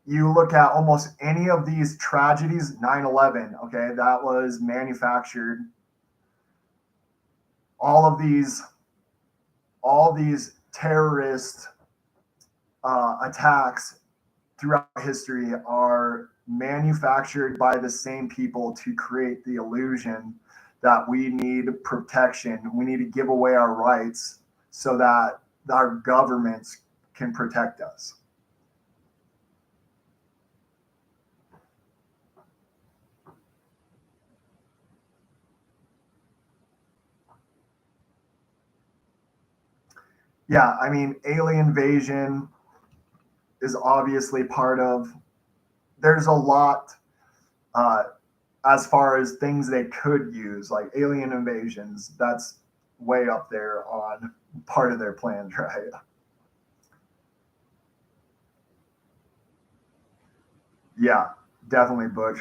You look at almost any of these tragedies, 9/11, okay, that was manufactured. All these terrorist attacks throughout history are manufactured by the same people to create the illusion that we need protection. We need to give away our rights so that our governments can protect us. Yeah, I mean, alien invasion is obviously part of. There's a lot uh, as far as things they could use, like alien invasions. That's way up there on part of their plans, right? Yeah, definitely Butch.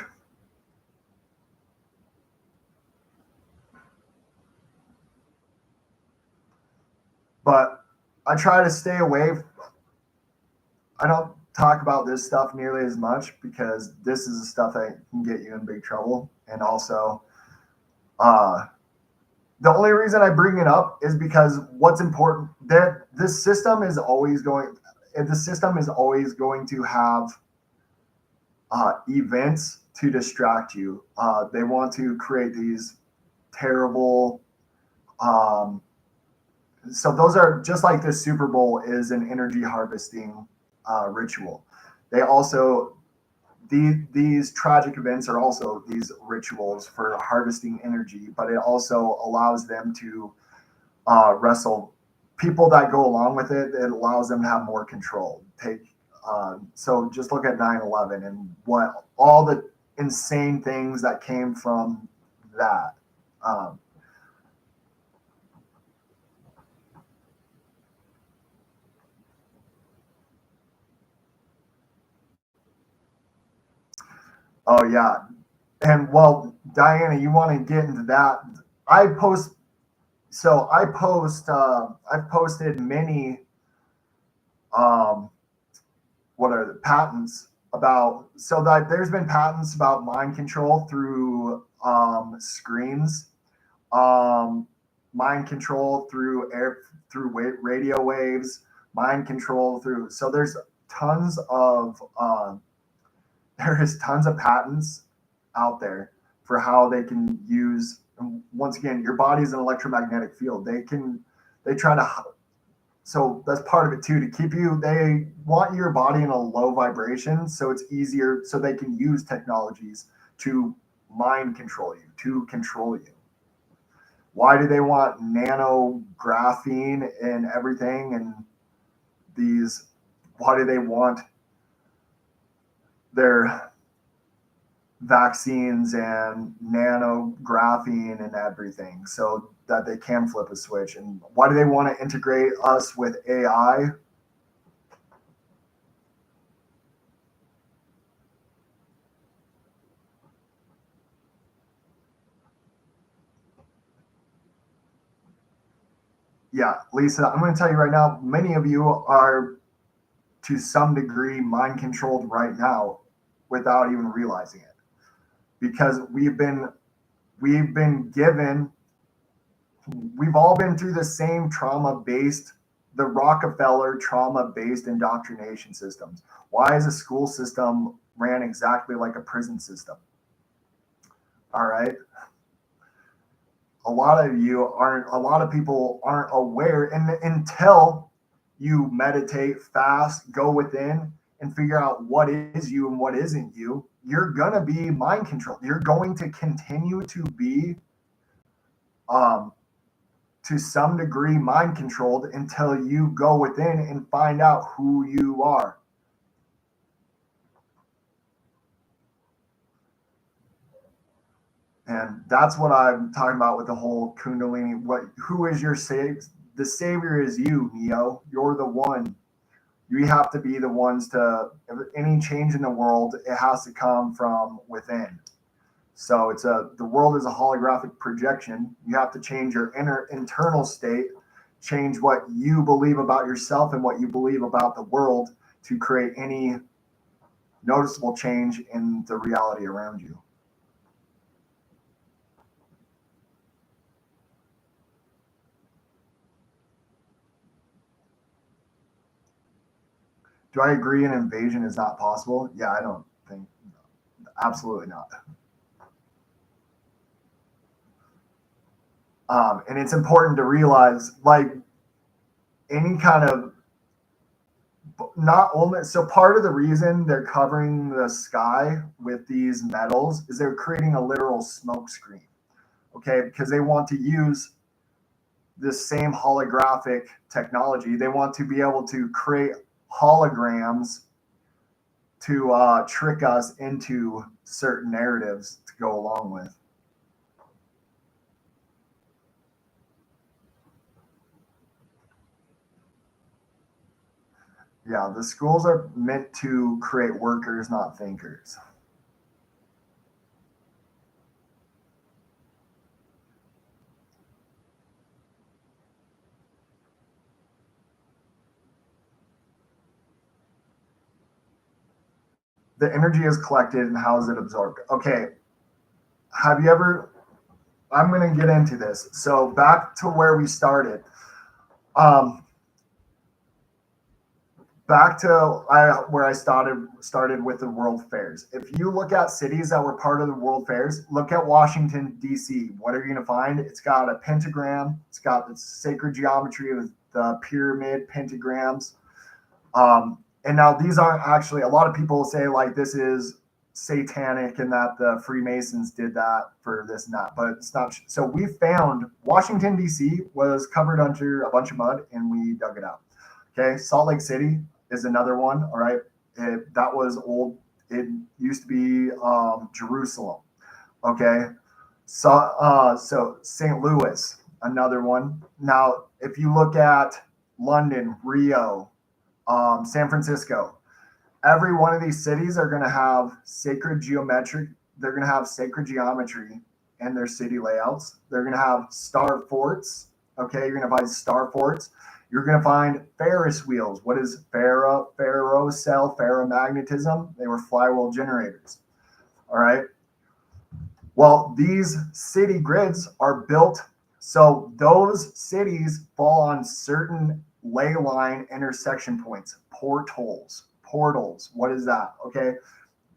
But I try to stay away. I don't talk about this stuff nearly as much because this is the stuff that can get you in big trouble. And also, uh, the only reason I bring it up is because what's important that this system is always going. The system is always going to have events to distract you. They want to create these terrible. Um, so those are just like the Super Bowl is an energy harvesting ritual. They also these tragic events are also these rituals for harvesting energy, but it also allows them to wrestle people that go along with it. It allows them to have more control. So just look at 9/11 and what all the insane things that came from that. Um, oh yeah, and well, Diana, you want to get into that? I post. So I post. I've posted many. Um, what are the patents about? So that there's been patents about mind control through screens, um, mind control through radio waves, mind control through. So tons of there is tons of patents out there for how they can use. Once again, your body is an electromagnetic field. They try to. So that's part of it too, to keep you. They want your body in a low vibration, so it's easier. So they can use technologies to mind control you, to control you. Why do they want nano graphene and everything? And these, why do they want their vaccines and nano graphene and everything so that they can flip a switch? And why do they want to integrate us with AI? Yeah, Lisa, I'm going to tell you right now, many of you are to some degree mind controlled right now without even realizing it because we've been given we've all been through the same trauma based, the Rockefeller trauma based indoctrination systems. Why is a school system ran exactly like a prison system? All right. A lot of people aren't aware, and until you meditate, fast, go within, and figure out what is you and what isn't you, you're going to be mind controlled. You're going to continue to be um, to some degree mind controlled until you go within and find out who you are. And that's what I'm talking about with the whole Kundalini. Who is your savior? The savior is you, Neo. You're the one. You have to be the ones to any change in the world. It has to come from within. So the world is a holographic projection. You have to change your internal state, change what you believe about yourself and what you believe about the world to create any noticeable change in the reality around you. Do I agree an invasion is not possible? Yeah, I don't think, absolutely not. And it's important to realize, like, any kind of, not only, so part of the reason they're covering the sky with these metals is they're creating a literal smoke screen, okay? Because they want to use this same holographic technology. They want to be able to create holograms to trick us into certain narratives to go along with. Yeah, the schools are meant to create workers, not thinkers. The energy is collected and how is it absorbed? Okay, have you ever, I'm going to get into this. So back to where we started. Um, Back to where I started with the world fairs. If you look at cities that were part of the world fairs, look at Washington D.C. What are you going to find? It's got a pentagram. It's got the sacred geometry of the pyramid pentagrams. And now these aren't actually. A lot of people say like this is satanic and that the Freemasons did that for this and that, but it's not. So we found Washington D.C. was covered under a bunch of mud, and we dug it out. Okay, Salt Lake City is another one. All right, that was old. It used to be Jerusalem. Okay, so St. Louis, another one. Now, if you look at London, Rio, San Francisco, every one of these cities are going to have sacred geometric. They're going to have sacred geometry in their city layouts. They're going to have star forts. Okay, you're going to find star forts. You're going to find Ferris wheels. What is ferrocell ferromagnetism? They were flywheel generators. All right. Well, these city grids are built so those cities fall on certain ley line intersection points, portals. Portals. What is that? Okay.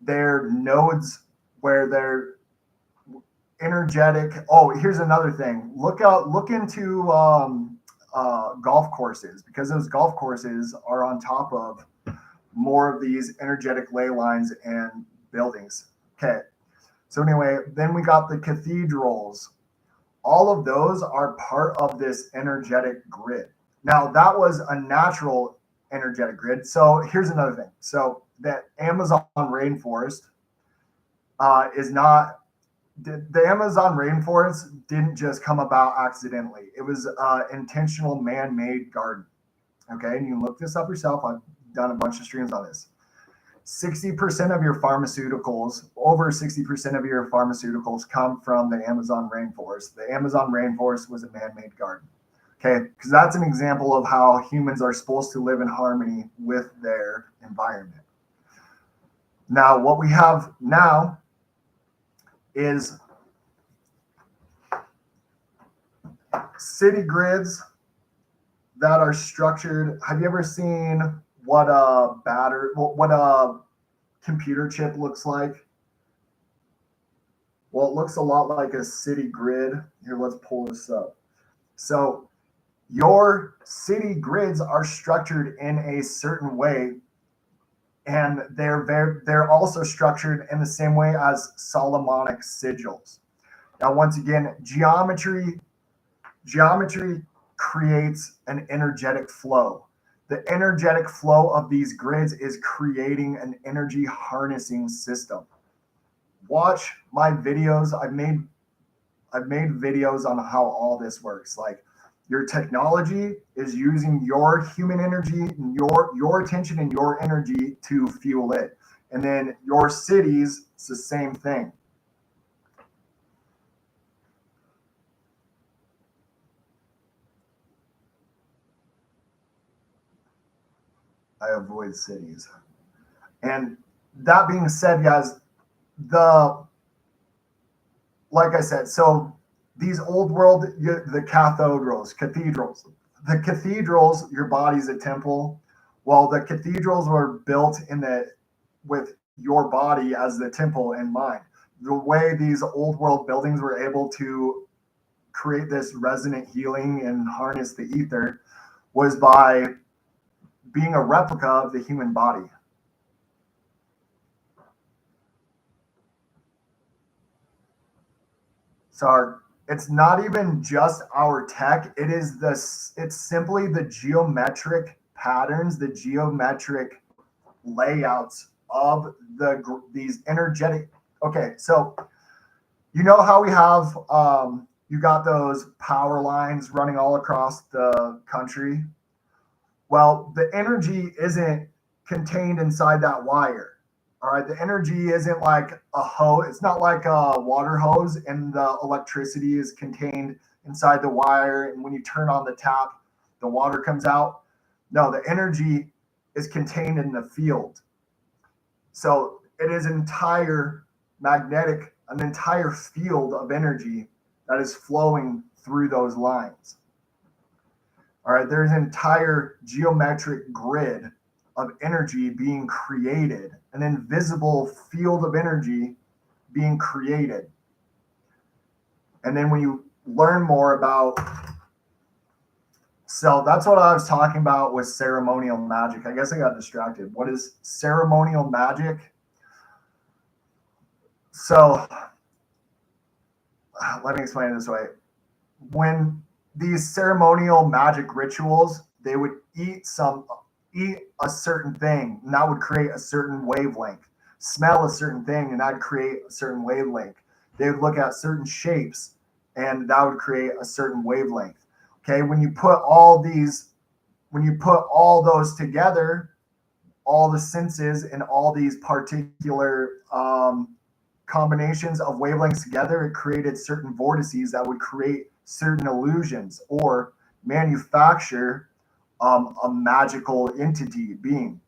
They're nodes where they're energetic. Oh, here's another thing. Look into golf courses, because those golf courses are on top of more of these energetic ley lines and buildings. Okay. So anyway, then we got the cathedrals. All of those are part of this energetic grid. Now that was a natural energetic grid. So here's another thing. So the Amazon rainforest is not the Amazon rainforest didn't just come about accidentally. It was an intentional man-made garden. Okay, and you can look this up yourself. I've done a bunch of streams on this. 60% of your pharmaceuticals, over 60% of your pharmaceuticals come from the Amazon rainforest. The Amazon rainforest was a man-made garden. Okay, because that's an example of how humans are supposed to live in harmony with their environment. Now, what we have now is city grids that are structured. Have you ever seen what a computer chip looks like? Well, it looks a lot like a city grid. Here, let's pull this up. So your city grids are structured in a certain way, and they're also structured in the same way as Solomonic sigils. Now, once again, geometry creates an energetic flow. The energetic flow of these grids is creating an energy harnessing system. Watch my videos. I've made videos on how all this works. Like, your technology is using your human energy, your attention and your energy to fuel it. And then your cities, it's the same thing. I avoid cities. And that being said, guys, like I said, so these old world, the cathedrals, your body's a temple. Well, the cathedrals were built with your body as the temple in mind. The way these old world buildings were able to create this resonant healing and harness the ether was by being a replica of the human body. So it's not even just our tech. It's simply the geometric patterns, the geometric layouts of these energetic. Okay, so you know how we have you got those power lines running all across the country. Well, the energy isn't contained inside that wire. All right, the energy isn't like a hose. It's not like a water hose, and the electricity is contained inside the wire. And when you turn on the tap, the water comes out. No, the energy is contained in the field. So it is an entire field of energy that is flowing through those lines. All right, there's an entire geometric grid of energy being created, an invisible field of energy being created. And then when you learn more about, so that's what I was talking about with ceremonial magic. I guess I got distracted. What is ceremonial magic? So let me explain it this way. When these ceremonial magic rituals, they would eat a certain thing, and that would create a certain wavelength. Smell a certain thing, and that'd create a certain wavelength. They would look at certain shapes, and that would create a certain wavelength. Okay, when you put all those together, all the senses and all these particular combinations of wavelengths together, it created certain vortices that would create certain illusions or manufacture a magical entity being.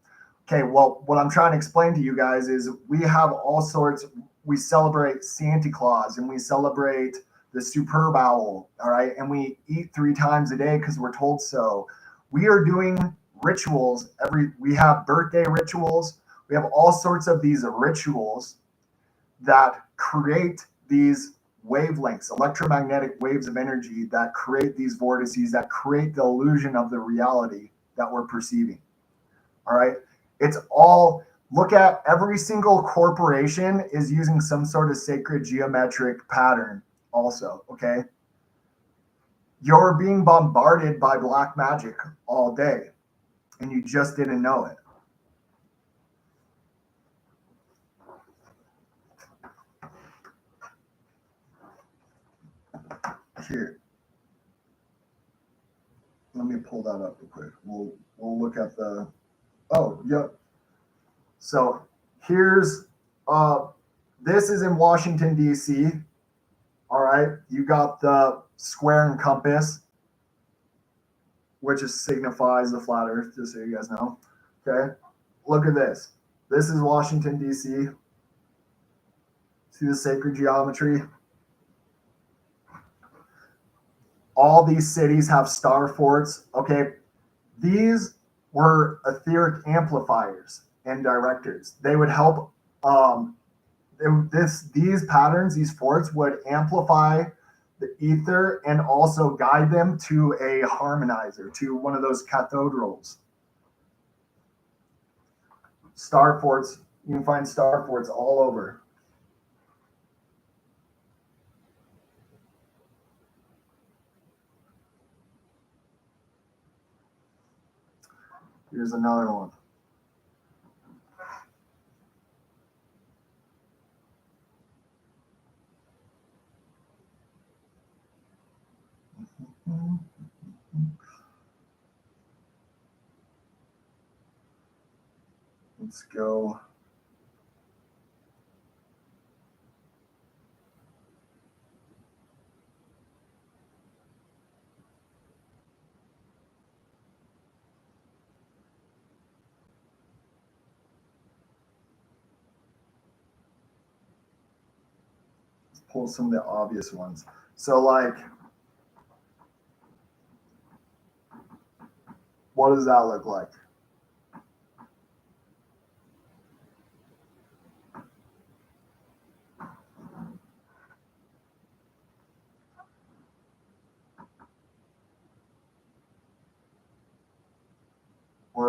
Okay, well, what I'm trying to explain to you guys is we have all sorts. We celebrate Santa Claus and we celebrate the superb owl, all right, and we eat 3 times a day because we're told so. We are doing rituals we have birthday rituals. We have all sorts of these rituals that create these wavelengths, electromagnetic waves of energy that create these vortices, that create the illusion of the reality that we're perceiving. All right. It's all, look at every single corporation is using some sort of sacred geometric pattern, also. Okay. You're being bombarded by black magic all day, and you just didn't know it. Here, let me pull that up real quick. We'll look at the. Oh, yep. So here's this is in Washington D.C. All right, you got the square and compass, which signifies the flat Earth, just so you guys know. Okay, look at this. This is Washington D.C. See the sacred geometry. All these cities have star forts. Okay, these were etheric amplifiers and directors. They would help. These patterns, these forts would amplify the ether and also guide them to a harmonizer, to one of those cathedrals. Star forts. You can find star forts all over. Here's another one. Let's go. Let's pull some of the obvious ones. So, like, what does that look like?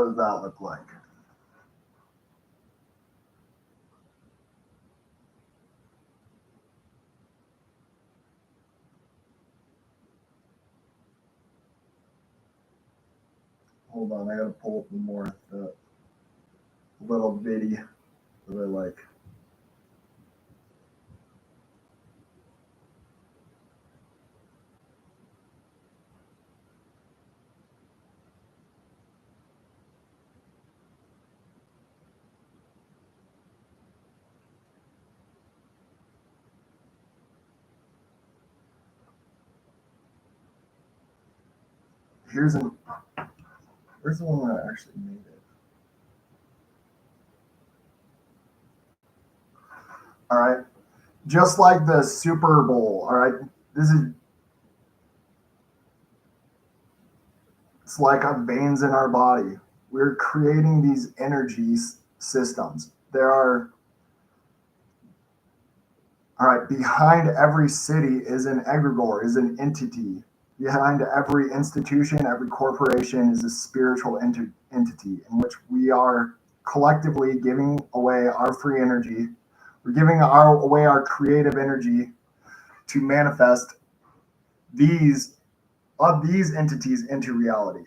what does that look like? Hold on, I gotta pull up one more the little video that I like. Where's the one that actually made it? All right. Just like the Super Bowl, all right. It's like our veins in our body. We're creating these energy systems. There are, all right, behind every city is an egregore, is an entity. Behind every institution, every corporation is a spiritual entity in which we are collectively giving away our free energy. We're giving away our creative energy to manifest these entities into reality.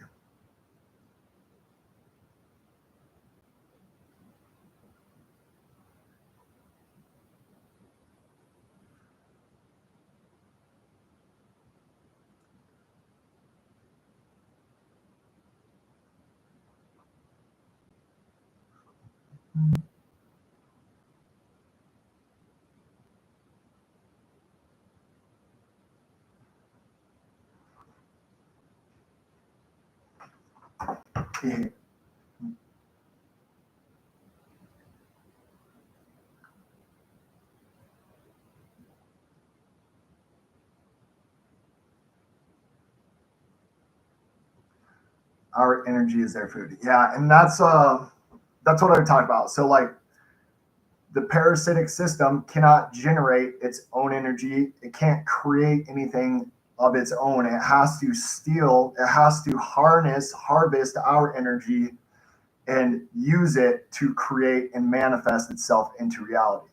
Our energy is their food. Yeah, and that's what I talk about. So like the parasitic system cannot generate its own energy. It can't create anything of its own. It has to steal, it has to harvest our energy and use it to create and manifest itself into reality.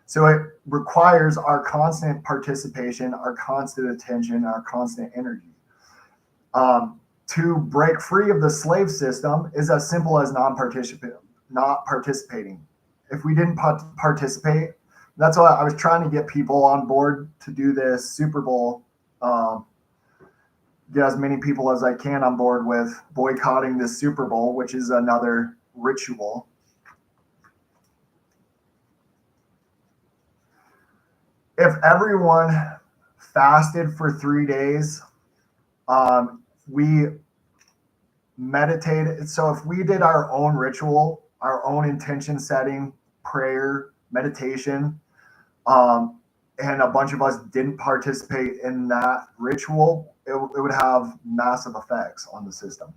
So it requires our constant participation, our constant attention, our constant energy. To break free of the slave system is as simple as not participating. If we didn't participate, that's why I was trying to get people on board to do this Super Bowl. Get as many people as I can on board with boycotting this Super Bowl, which is another ritual. If everyone fasted for 3 days, we meditated. So if we did our own ritual, our own intention setting, prayer, meditation, and a bunch of us didn't participate in that ritual, it would have massive effects on the system.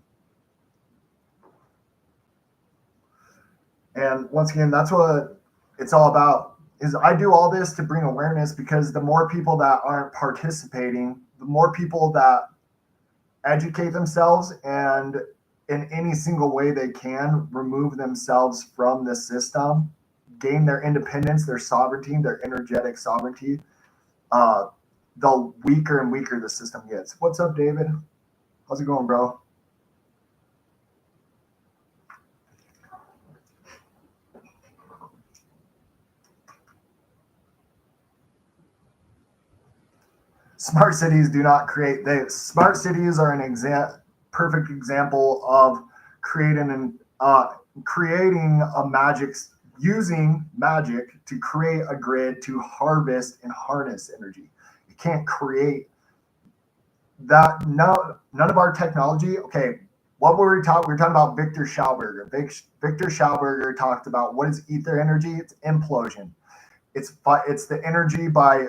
And once again, that's what it's all about. Is I do all this to bring awareness, because the more people that aren't participating, the more people that educate themselves and in any single way they can remove themselves from the system, gain their independence, their sovereignty, their energetic sovereignty, the weaker and weaker the system gets. What's up, David? How's it going, bro? Smart cities do not create. Smart cities are an perfect example of creating a magic, using magic to create a grid to harvest and harness energy. You can't create that. No, none of our technology. Okay, what were we talking? We were talking about Victor Schauberger. Victor Schauberger talked about what is ether energy. It's implosion. It's the energy by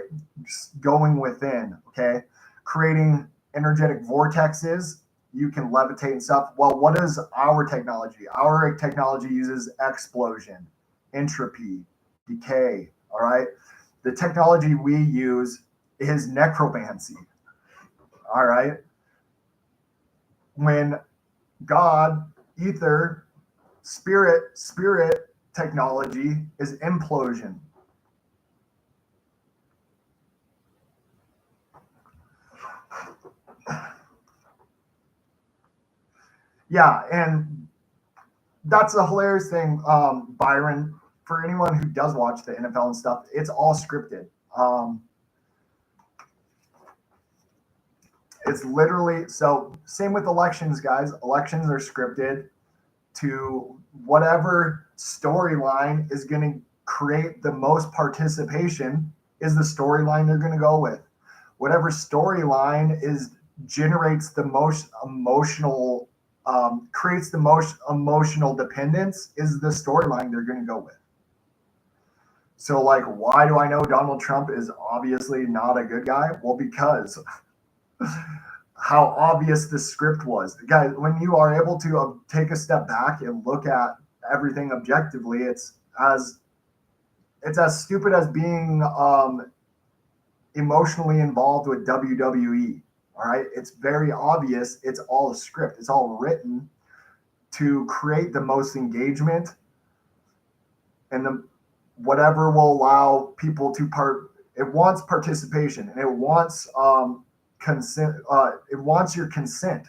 going within, okay? Creating energetic vortexes, you can levitate and stuff. Well, what is our technology? Our technology uses explosion, entropy, decay, all right? The technology we use is necromancy, all right? When God ether, spirit technology is implosion. Yeah, and that's a hilarious thing, Byron. For anyone who does watch the NFL and stuff, it's all scripted. It's literally so. Same with elections, guys. Elections are scripted to whatever storyline is going to create the most participation is the storyline they're going to go with. Whatever storyline is generates the most emotional, creates the most emotional dependence is the storyline they're going to go with. So, like, why do I know Donald Trump is obviously not a good guy? Well, because how obvious the script was. Guys, when you are able to take a step back and look at everything objectively, it's as stupid as being emotionally involved with WWE. All right, it's very obvious. It's all a script. It's all written to create the most engagement and the whatever will allow people to It wants participation and it wants consent. It wants your consent.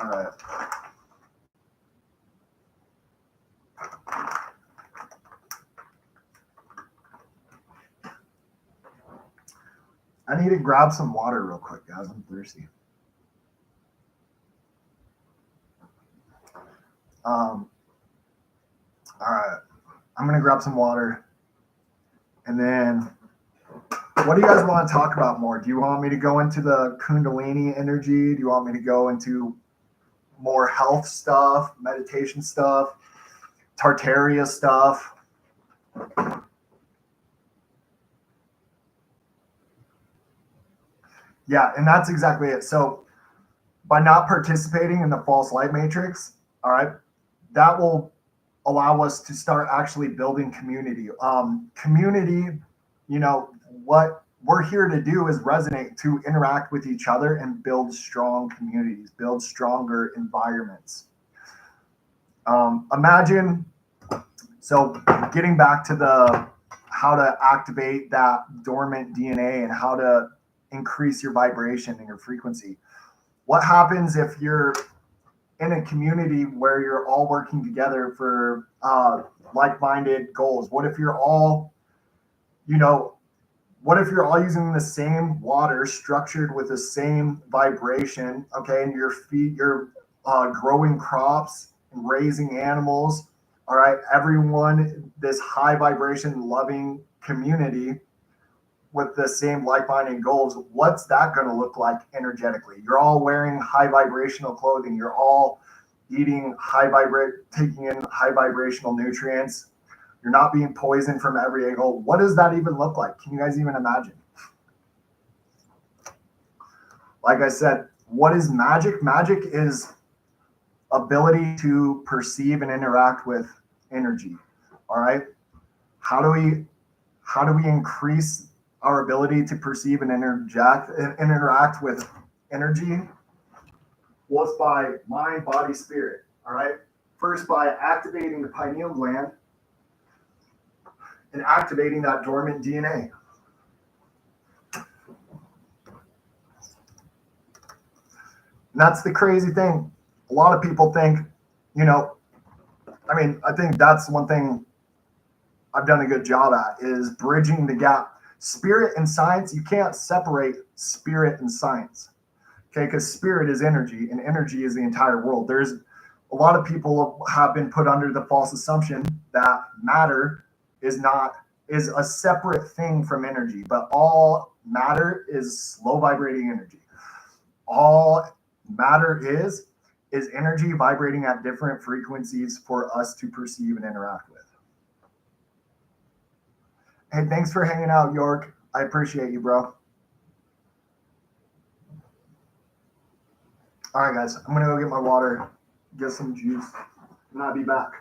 All right. I need to grab some water real quick, guys. I'm thirsty. All right. I'm going to grab some water. And then, what do you guys want to talk about more? Do you want me to go into the Kundalini energy? Do you want me to go into more health stuff, meditation stuff, Tartaria stuff? Yeah, and that's exactly it. So, by not participating in the false light matrix, all right, that will allow us to start actually building community. Community, what we're here to do is resonate, to interact with each other and build strong communities, build stronger environments. Imagine, so getting back to the how to activate that dormant DNA and how to increase your vibration and your frequency. What happens if you're in a community where you're all working together for like-minded goals? What if you're all, what if you're all using the same water structured with the same vibration, okay, and you're growing crops and raising animals, all right, everyone, this high vibration loving community with the same like-minded goals, what's that going to look like energetically? You're all wearing high vibrational clothing. You're all eating taking in high vibrational nutrients. You're not being poisoned from every angle. What does that even look like? Can you guys even imagine? Like I said, what is magic? Magic is ability to perceive and interact with energy. All right. How do we increase our ability to perceive and interact with energy? Well, it's by mind, body, spirit. All right. First, by activating the pineal gland and activating that dormant DNA. And that's the crazy thing. A lot of people think, I think that's one thing I've done a good job at is bridging the gap. Spirit and science, you can't separate spirit and science, okay? Because spirit is energy and energy is the entire world. There's a lot of people have been put under the false assumption that matter is a separate thing from energy, but all matter is slow vibrating energy. All matter is energy vibrating at different frequencies for us to perceive and interact with. Hey, thanks for hanging out, York. I appreciate you, bro. All right, guys, I'm gonna go get my water, get some juice, and I'll be back.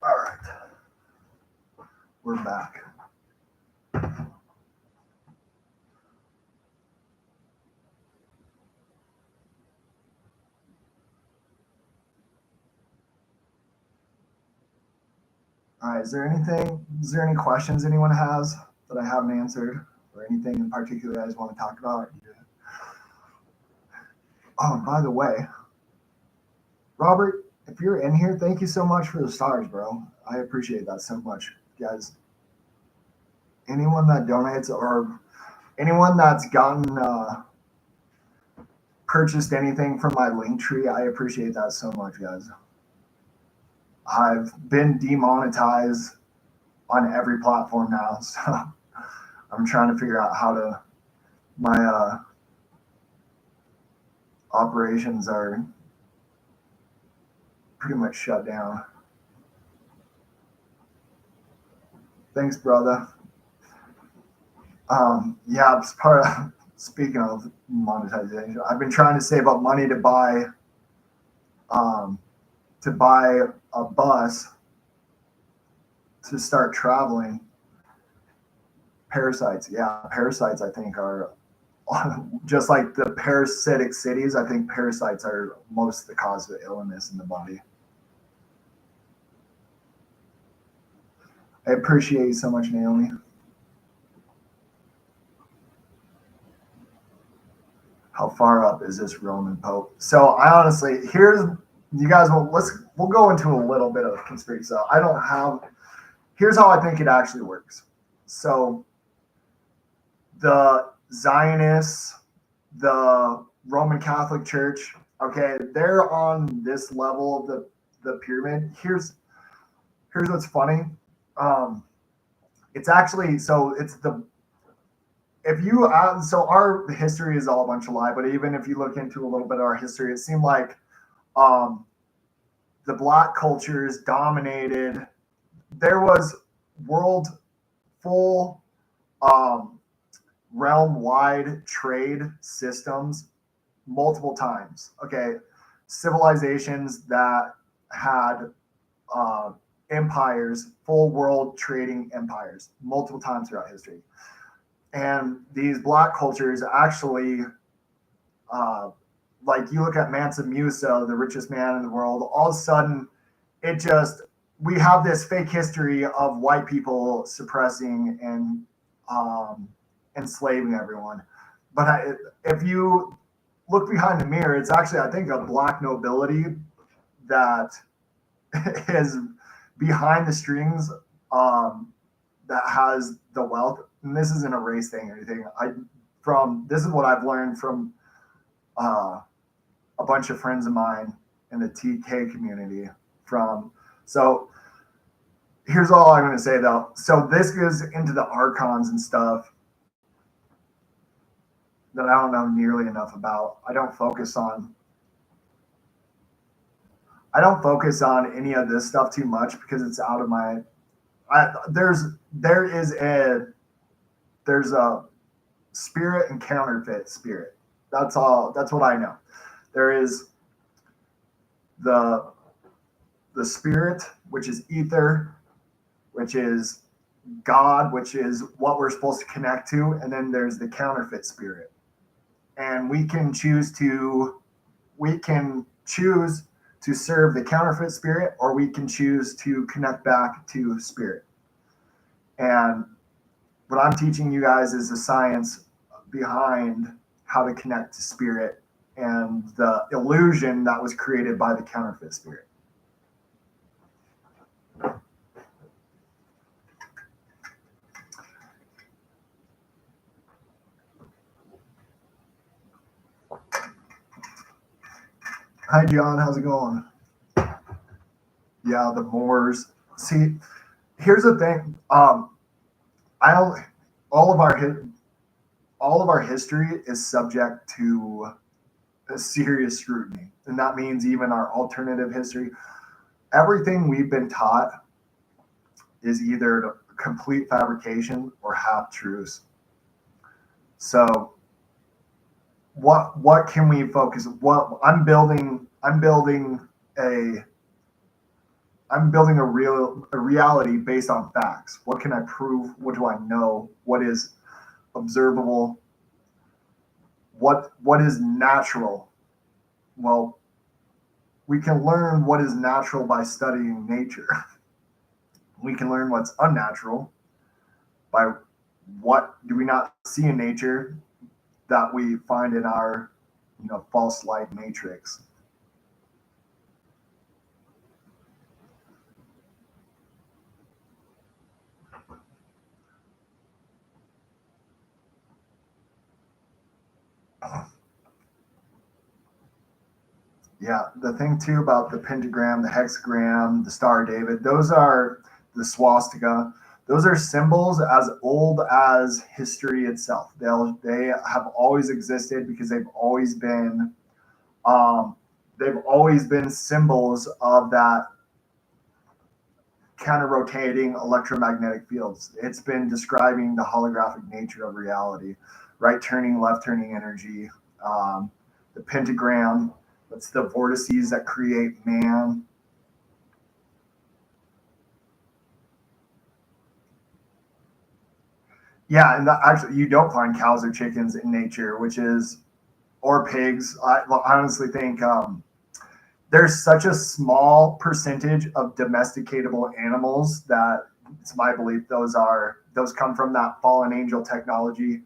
All right, we're back. All right, is there any questions anyone has that I haven't answered, or anything in particular I just want to talk about? Oh, and by the way, Robert, if you're in here, thank you so much for the stars, bro. I appreciate that so much, guys. Anyone that donates or anyone that's gotten purchased anything from my link tree, I appreciate that so much, guys. I've been demonetized on every platform now, so I'm trying to figure out how to. My operations are pretty much shut down. Thanks, brother. Yeah, it's part of. Speaking of monetization, I've been trying to save up money to buy a bus to start traveling. Parasites, yeah, parasites I think are just like the parasitic cities. I think parasites are most of the cause of illness in the body. I appreciate you so much, Naomi. How far up is this Roman Pope? So I honestly, you guys we'll go into a little bit of conspiracy. So I don't have. Here's how I think it actually works. So the Zionists, the Roman Catholic Church, okay, they're on this level of the pyramid. Here's what's funny. It's actually so it's the if you so our history is all a bunch of lie, but even if you look into a little bit of our history, it seemed like the black cultures dominated. There was world full realm-wide trade systems multiple times. Okay, civilizations that had empires, full world trading empires, multiple times throughout history. And these black cultures actually, like you look at Mansa Musa, the richest man in the world, all of a sudden, we have this fake history of white people suppressing and enslaving everyone. But if you look behind the mirror, it's actually, I think, a black nobility that is behind the strings that has the wealth. And this isn't a race thing or anything. This is what I've learned from a bunch of friends of mine in the TK community. So here's all I'm going to say though. So this goes into the archons and stuff that I don't know nearly enough about. I don't focus on any of this stuff too much because it's out of my. there's a spirit and counterfeit spirit. That's all. That's what I know. There is the spirit, which is ether, which is God, which is what we're supposed to connect to, and then there's the counterfeit spirit. And we can choose to serve the counterfeit spirit, or we can choose to connect back to spirit. And what I'm teaching you guys is the science behind how to connect to spirit and the illusion that was created by the counterfeit spirit. Hi, John. How's it going? Yeah, the Moors. See, here's the thing. I don't. All of our history is subject to a serious scrutiny, and that means even our alternative history. Everything we've been taught is either a complete fabrication or half truths. So what can we focus? What I'm building a reality based on facts. What can I prove? What do I know? What is observable? What is natural? Well, we can learn what is natural by studying nature. We can learn what's unnatural by what do we not see in nature that we find in our, false light matrix. Yeah, the thing too about the pentagram, the hexagram, the Star of David, those are the swastika. Those are symbols as old as history itself. They have always existed because they've always been symbols of that counter-rotating electromagnetic fields. It's been describing the holographic nature of reality, right turning, left turning energy, the pentagram. That's the vortices that create man. Yeah, and actually, you don't find cows or chickens in nature, or pigs. I honestly think there's such a small percentage of domesticatable animals that it's my belief those come from that fallen angel technology.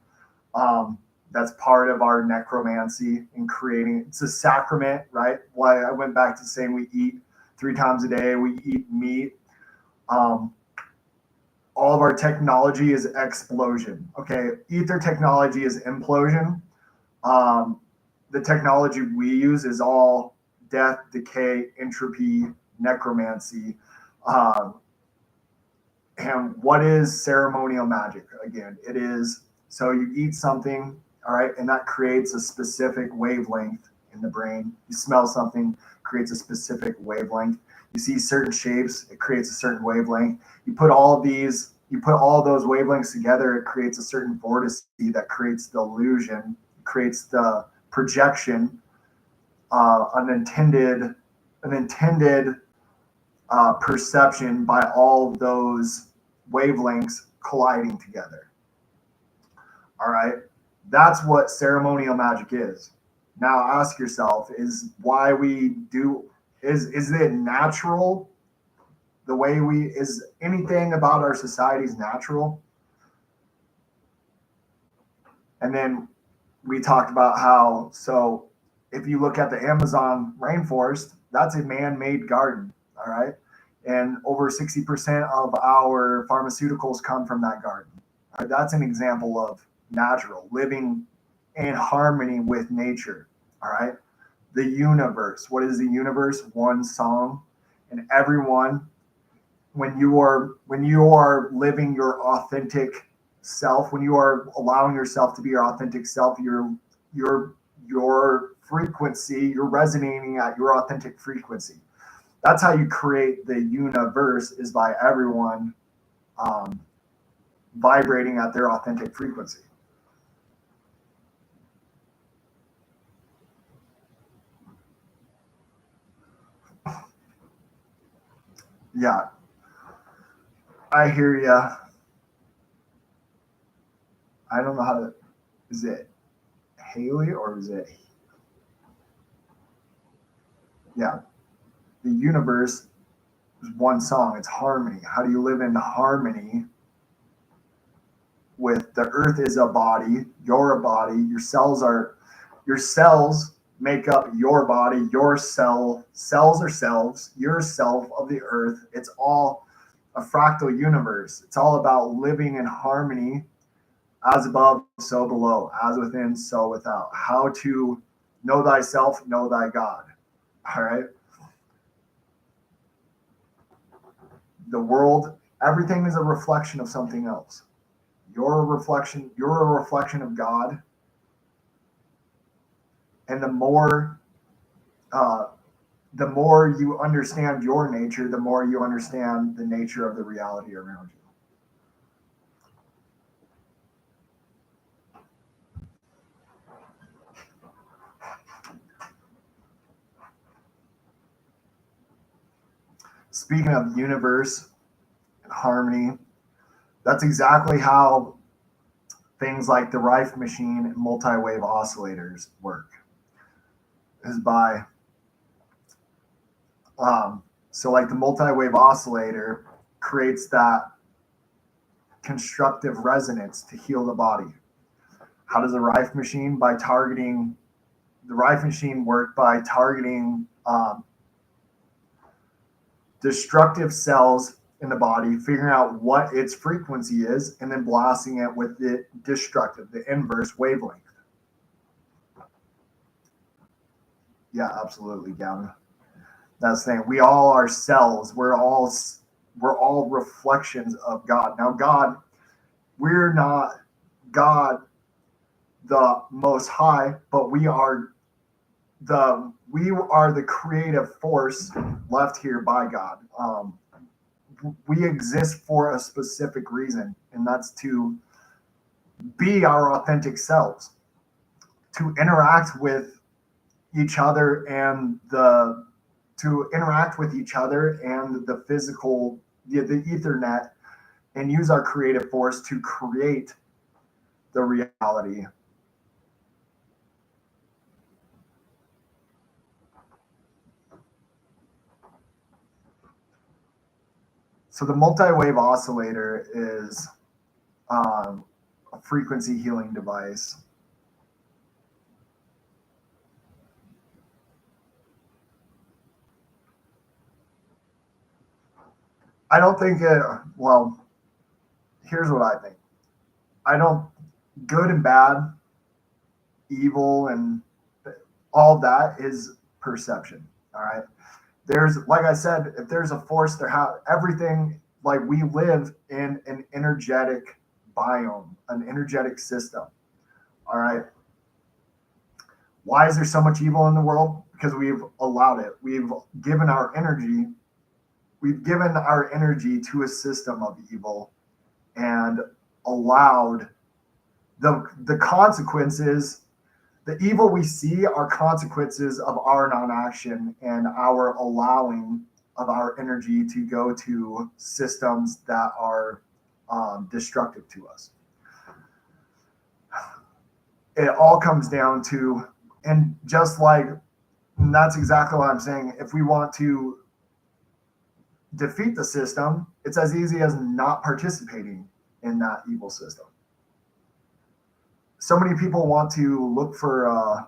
That's part of our necromancy in creating. It's a sacrament, right? Why I went back to saying we eat 3 times a day. We eat meat. All of our technology is explosion. Okay, ether technology is implosion. The technology we use is all death, decay, entropy, necromancy. And what is ceremonial magic? Again, it is so you eat something, all right, and that creates a specific wavelength in the brain. You smell something, creates a specific wavelength. You see certain shapes, it creates a certain wavelength. You put all those wavelengths together, it creates a certain vortice that creates the illusion, creates the projection, an intended perception by all of those wavelengths colliding together. All right, that's what ceremonial magic is. Now ask yourself: is it natural? The way is anything about our societies natural? And then we talked about how, so if you look at the Amazon rainforest, that's a man-made garden, all right? And over 60% of our pharmaceuticals come from that garden. Right? That's an example of natural, living in harmony with nature, all right? The universe, what is the universe? One song. And everyone, when you are living your authentic self, when you are allowing yourself to be your authentic self, your frequency, you're resonating at your authentic frequency. That's how you create the universe, is by everyone vibrating at their authentic frequency. Yeah, I hear ya. I don't know how to. Is it Haley or is it? Yeah, the universe is one song. It's harmony. How do you live in harmony with the earth is a body, you're a body, your cells make up your body, cells are selves, your self of the earth. It's all a fractal universe. It's all about living in harmony, as above, so below, as within, so without. How to know thyself, know thy God. All right. The world, everything is a reflection of something else. You're a reflection of God. And the more you understand your nature, the more you understand the nature of the reality around you. Speaking of universe and harmony, that's exactly how things like the Rife machine and multi-wave oscillators work. Is by so like the multi-wave oscillator creates that constructive resonance to heal the body. How does the Rife machine work by targeting destructive cells in the body, figuring out what its frequency is, and then blasting it with the destructive, the inverse wavelength. Yeah, absolutely, Gavin. That's the thing. We all are cells. We're all reflections of God. Now, God, we're not God, the Most High, but we are the creative force left here by God. We exist for a specific reason, and that's to be our authentic selves, to interact with each other and the physical, the Ethernet, and use our creative force to create the reality. So the multi-wave oscillator is a frequency healing device. I don't think well, here's what I think. Good and bad, evil, and all that is perception. All right. There's, like I said, if there's a force, everything, like we live in an energetic biome, an energetic system. All right. Why is there so much evil in the world? Because we've allowed it. We've given our energy to a system of evil and allowed the consequences. The evil we see are consequences of our non-action and our allowing of our energy to go to systems that are destructive to us. It all comes down to, and that's exactly what I'm saying. If we want to defeat the system, it's as easy as not participating in that evil system. So many people want to look for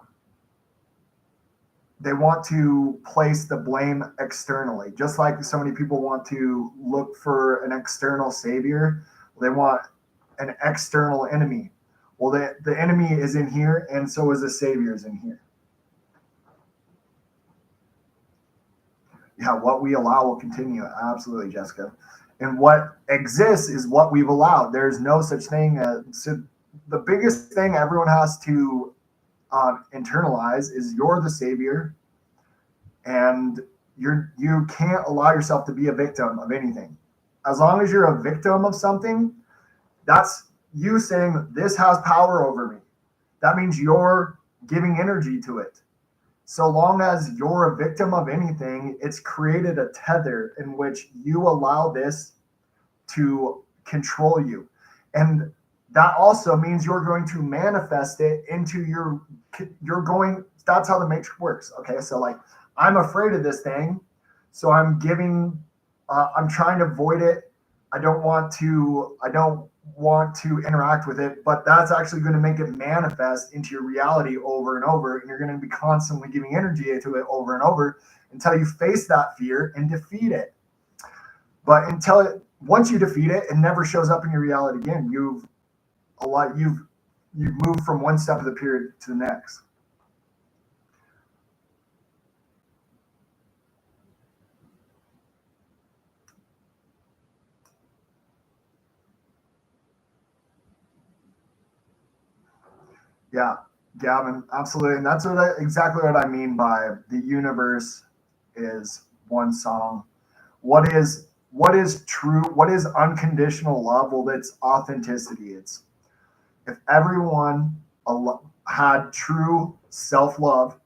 they want to place the blame externally, just like so many people want to look for an external savior. They want an external enemy. Well, the enemy is in here, and so is the savior is in here. Yeah, what we allow will continue. Absolutely, Jessica. And what exists is what we've allowed. There's no such thing as, so the biggest thing everyone has to internalize is you're the savior, and you can't allow yourself to be a victim of anything. As long as you're a victim of something, That's you saying this has power over me. That means you're giving energy to it. So long as you're a victim of anything, it's created a tether in which you allow this to control you. And that also means you're going to manifest it into you're going, that's how the matrix works. Okay. So like, I'm afraid of this thing. So I'm trying to avoid it. I don't want to interact with it, but that's actually going to make it manifest into your reality over and over. And you're going to be constantly giving energy to it over and over until you face that fear and defeat it. But once you defeat it, it never shows up in your reality again. You've moved from one step of the pyramid to the next. Yeah, Gavin, absolutely. And that's exactly what I mean by the universe is one song. What is true? What is unconditional love? Well, it's authenticity. It's if everyone had true self-love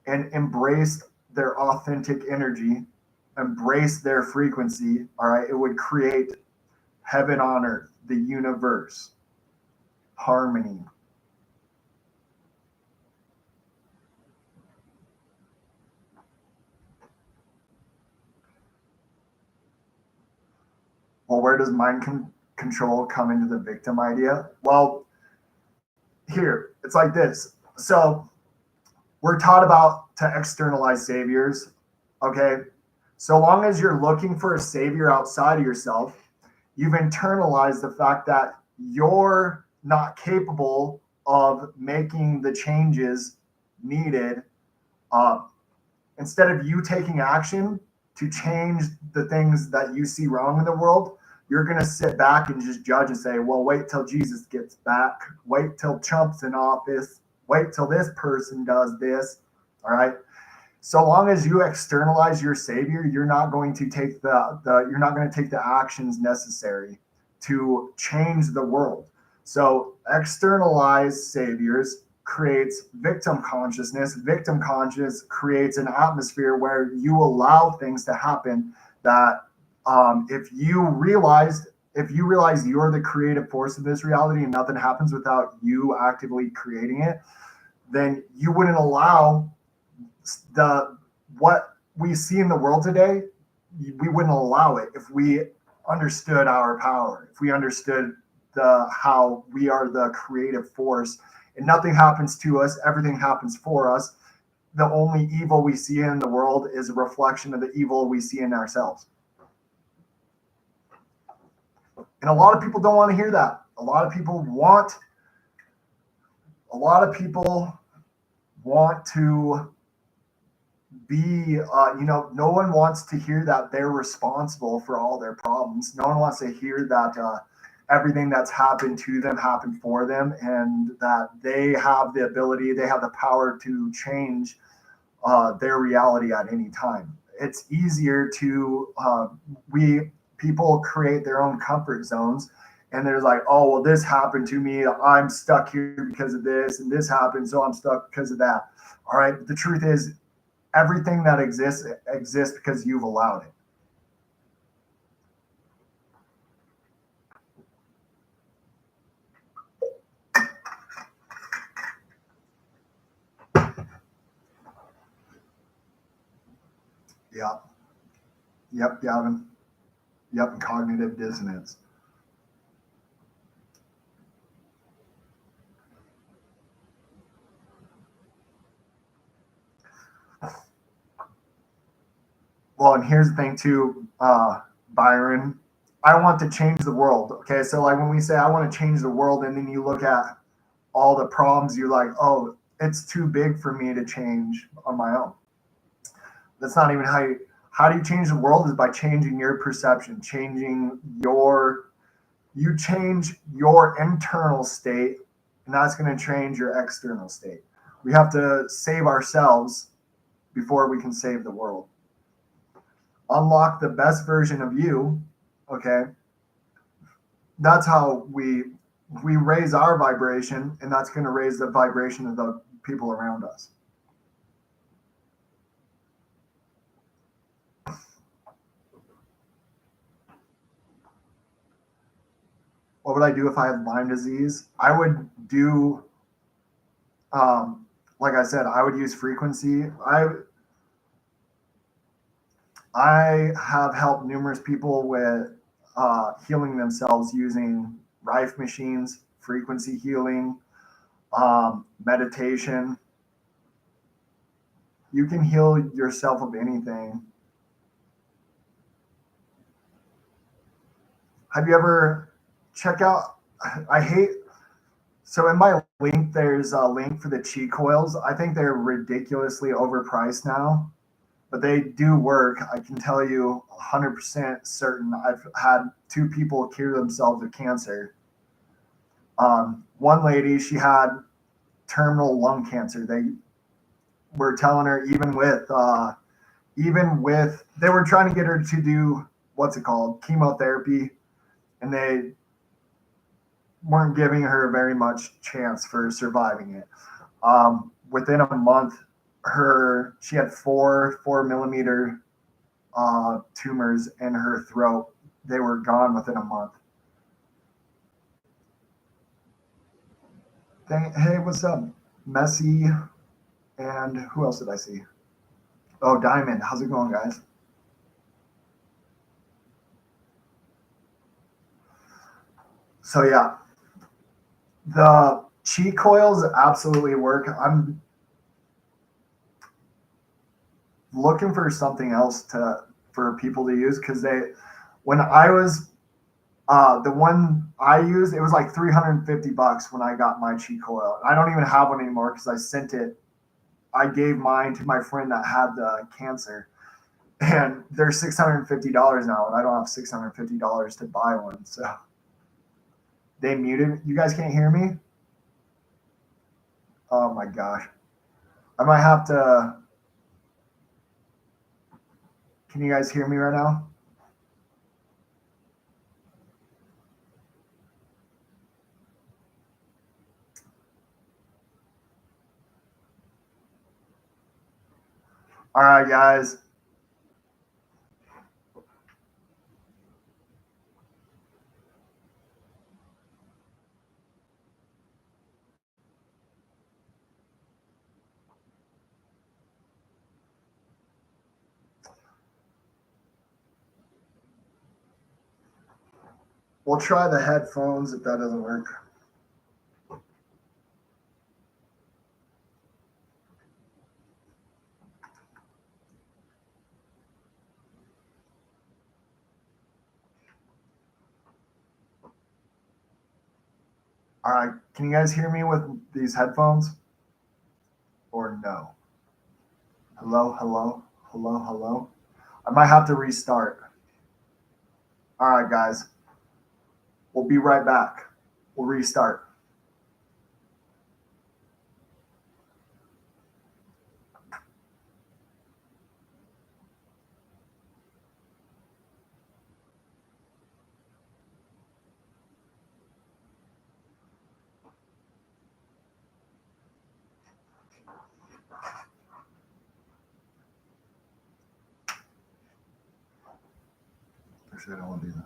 and embraced their authentic energy, embraced their frequency, all right, it would create heaven on earth, the universe, harmony. Well, where does control come into the victim idea? Well, here, it's like this. So we're taught about to externalize saviors, okay? So long as you're looking for a savior outside of yourself, you've internalized the fact that you're not capable of making the changes needed. Instead of you taking action to change the things that you see wrong in the world, you're going to sit back and just judge and say, well, wait till Jesus gets back. Wait till Trump's in office. Wait till this person does this. All right. So long as you externalize your savior, you're not going to take the actions necessary to change the world. So externalize saviors creates victim consciousness. Victim consciousness creates an atmosphere where you allow things to happen that if you realize you're the creative force of this reality and nothing happens without you actively creating it, then you wouldn't allow what we see in the world today. We wouldn't allow it if we understood our power, if we understood how we are the creative force and nothing happens to us, everything happens for us. The only evil we see in the world is a reflection of the evil we see in ourselves. And a lot of people don't want to hear that. A lot of people want to be, no one wants to hear that they're responsible for all their problems. No one wants to hear that everything that's happened to them happened for them and that they have the ability, they have the power to change their reality at any time. It's easier to, people create their own comfort zones and they're like, oh, well, this happened to me. I'm stuck here because of this and this happened. So I'm stuck because of that. All right. But the truth is everything that exists because you've allowed it. Yeah. Yep, Gavin. Yep, cognitive dissonance. Well, and here's the thing too, Byron. I want to change the world. Okay, so like when we say I want to change the world, and then you look at all the problems, you're like, oh, it's too big for me to change on my own. That's not even how do you change the world is by changing your perception, you change your internal state, and that's going to change your external state. We have to save ourselves before we can save the world. Unlock the best version of you, okay? that's how we raise our vibration, and that's going to raise the vibration of the people around us. What would I do if I had Lyme disease? I would do, like I said, I would use frequency. I have helped numerous people with healing themselves using Rife machines, frequency healing, meditation. You can heal yourself of anything. Have you ever check out? I hate. So in my link, there's a link for the chi coils. I think they're ridiculously overpriced now, but they do work. I can tell you 100% certain. I've had 2 people cure themselves of cancer. One lady, she had terminal lung cancer. They were telling her even with they were trying to get her to do what's it called, chemotherapy, and they weren't giving her very much chance for surviving it. Within a month, she had 4 millimeter tumors in her throat. They were gone within a month. Hey, what's up, Messy? And who else did I see? Oh, Diamond. How's it going, guys? So yeah, the chi coils absolutely work. I'm looking for something else for people to use because when I was the one I used, it was like $350 when I got my chi coil. I don't even have one anymore because I sent it. I gave mine to my friend that had the cancer, and they're $650 now, and I don't have $650 to buy one. So they muted. You guys can't hear me? Oh my gosh. I might have to. Can you guys hear me right now? All right, guys. We'll try the headphones if that doesn't work. All right. Can you guys hear me with these headphones? Or no? Hello, hello, hello, hello. I might have to restart. All right, guys. We'll be right back. We'll restart. Actually, I don't want to do that.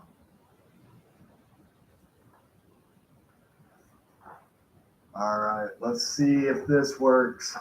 All right. Let's see if this works.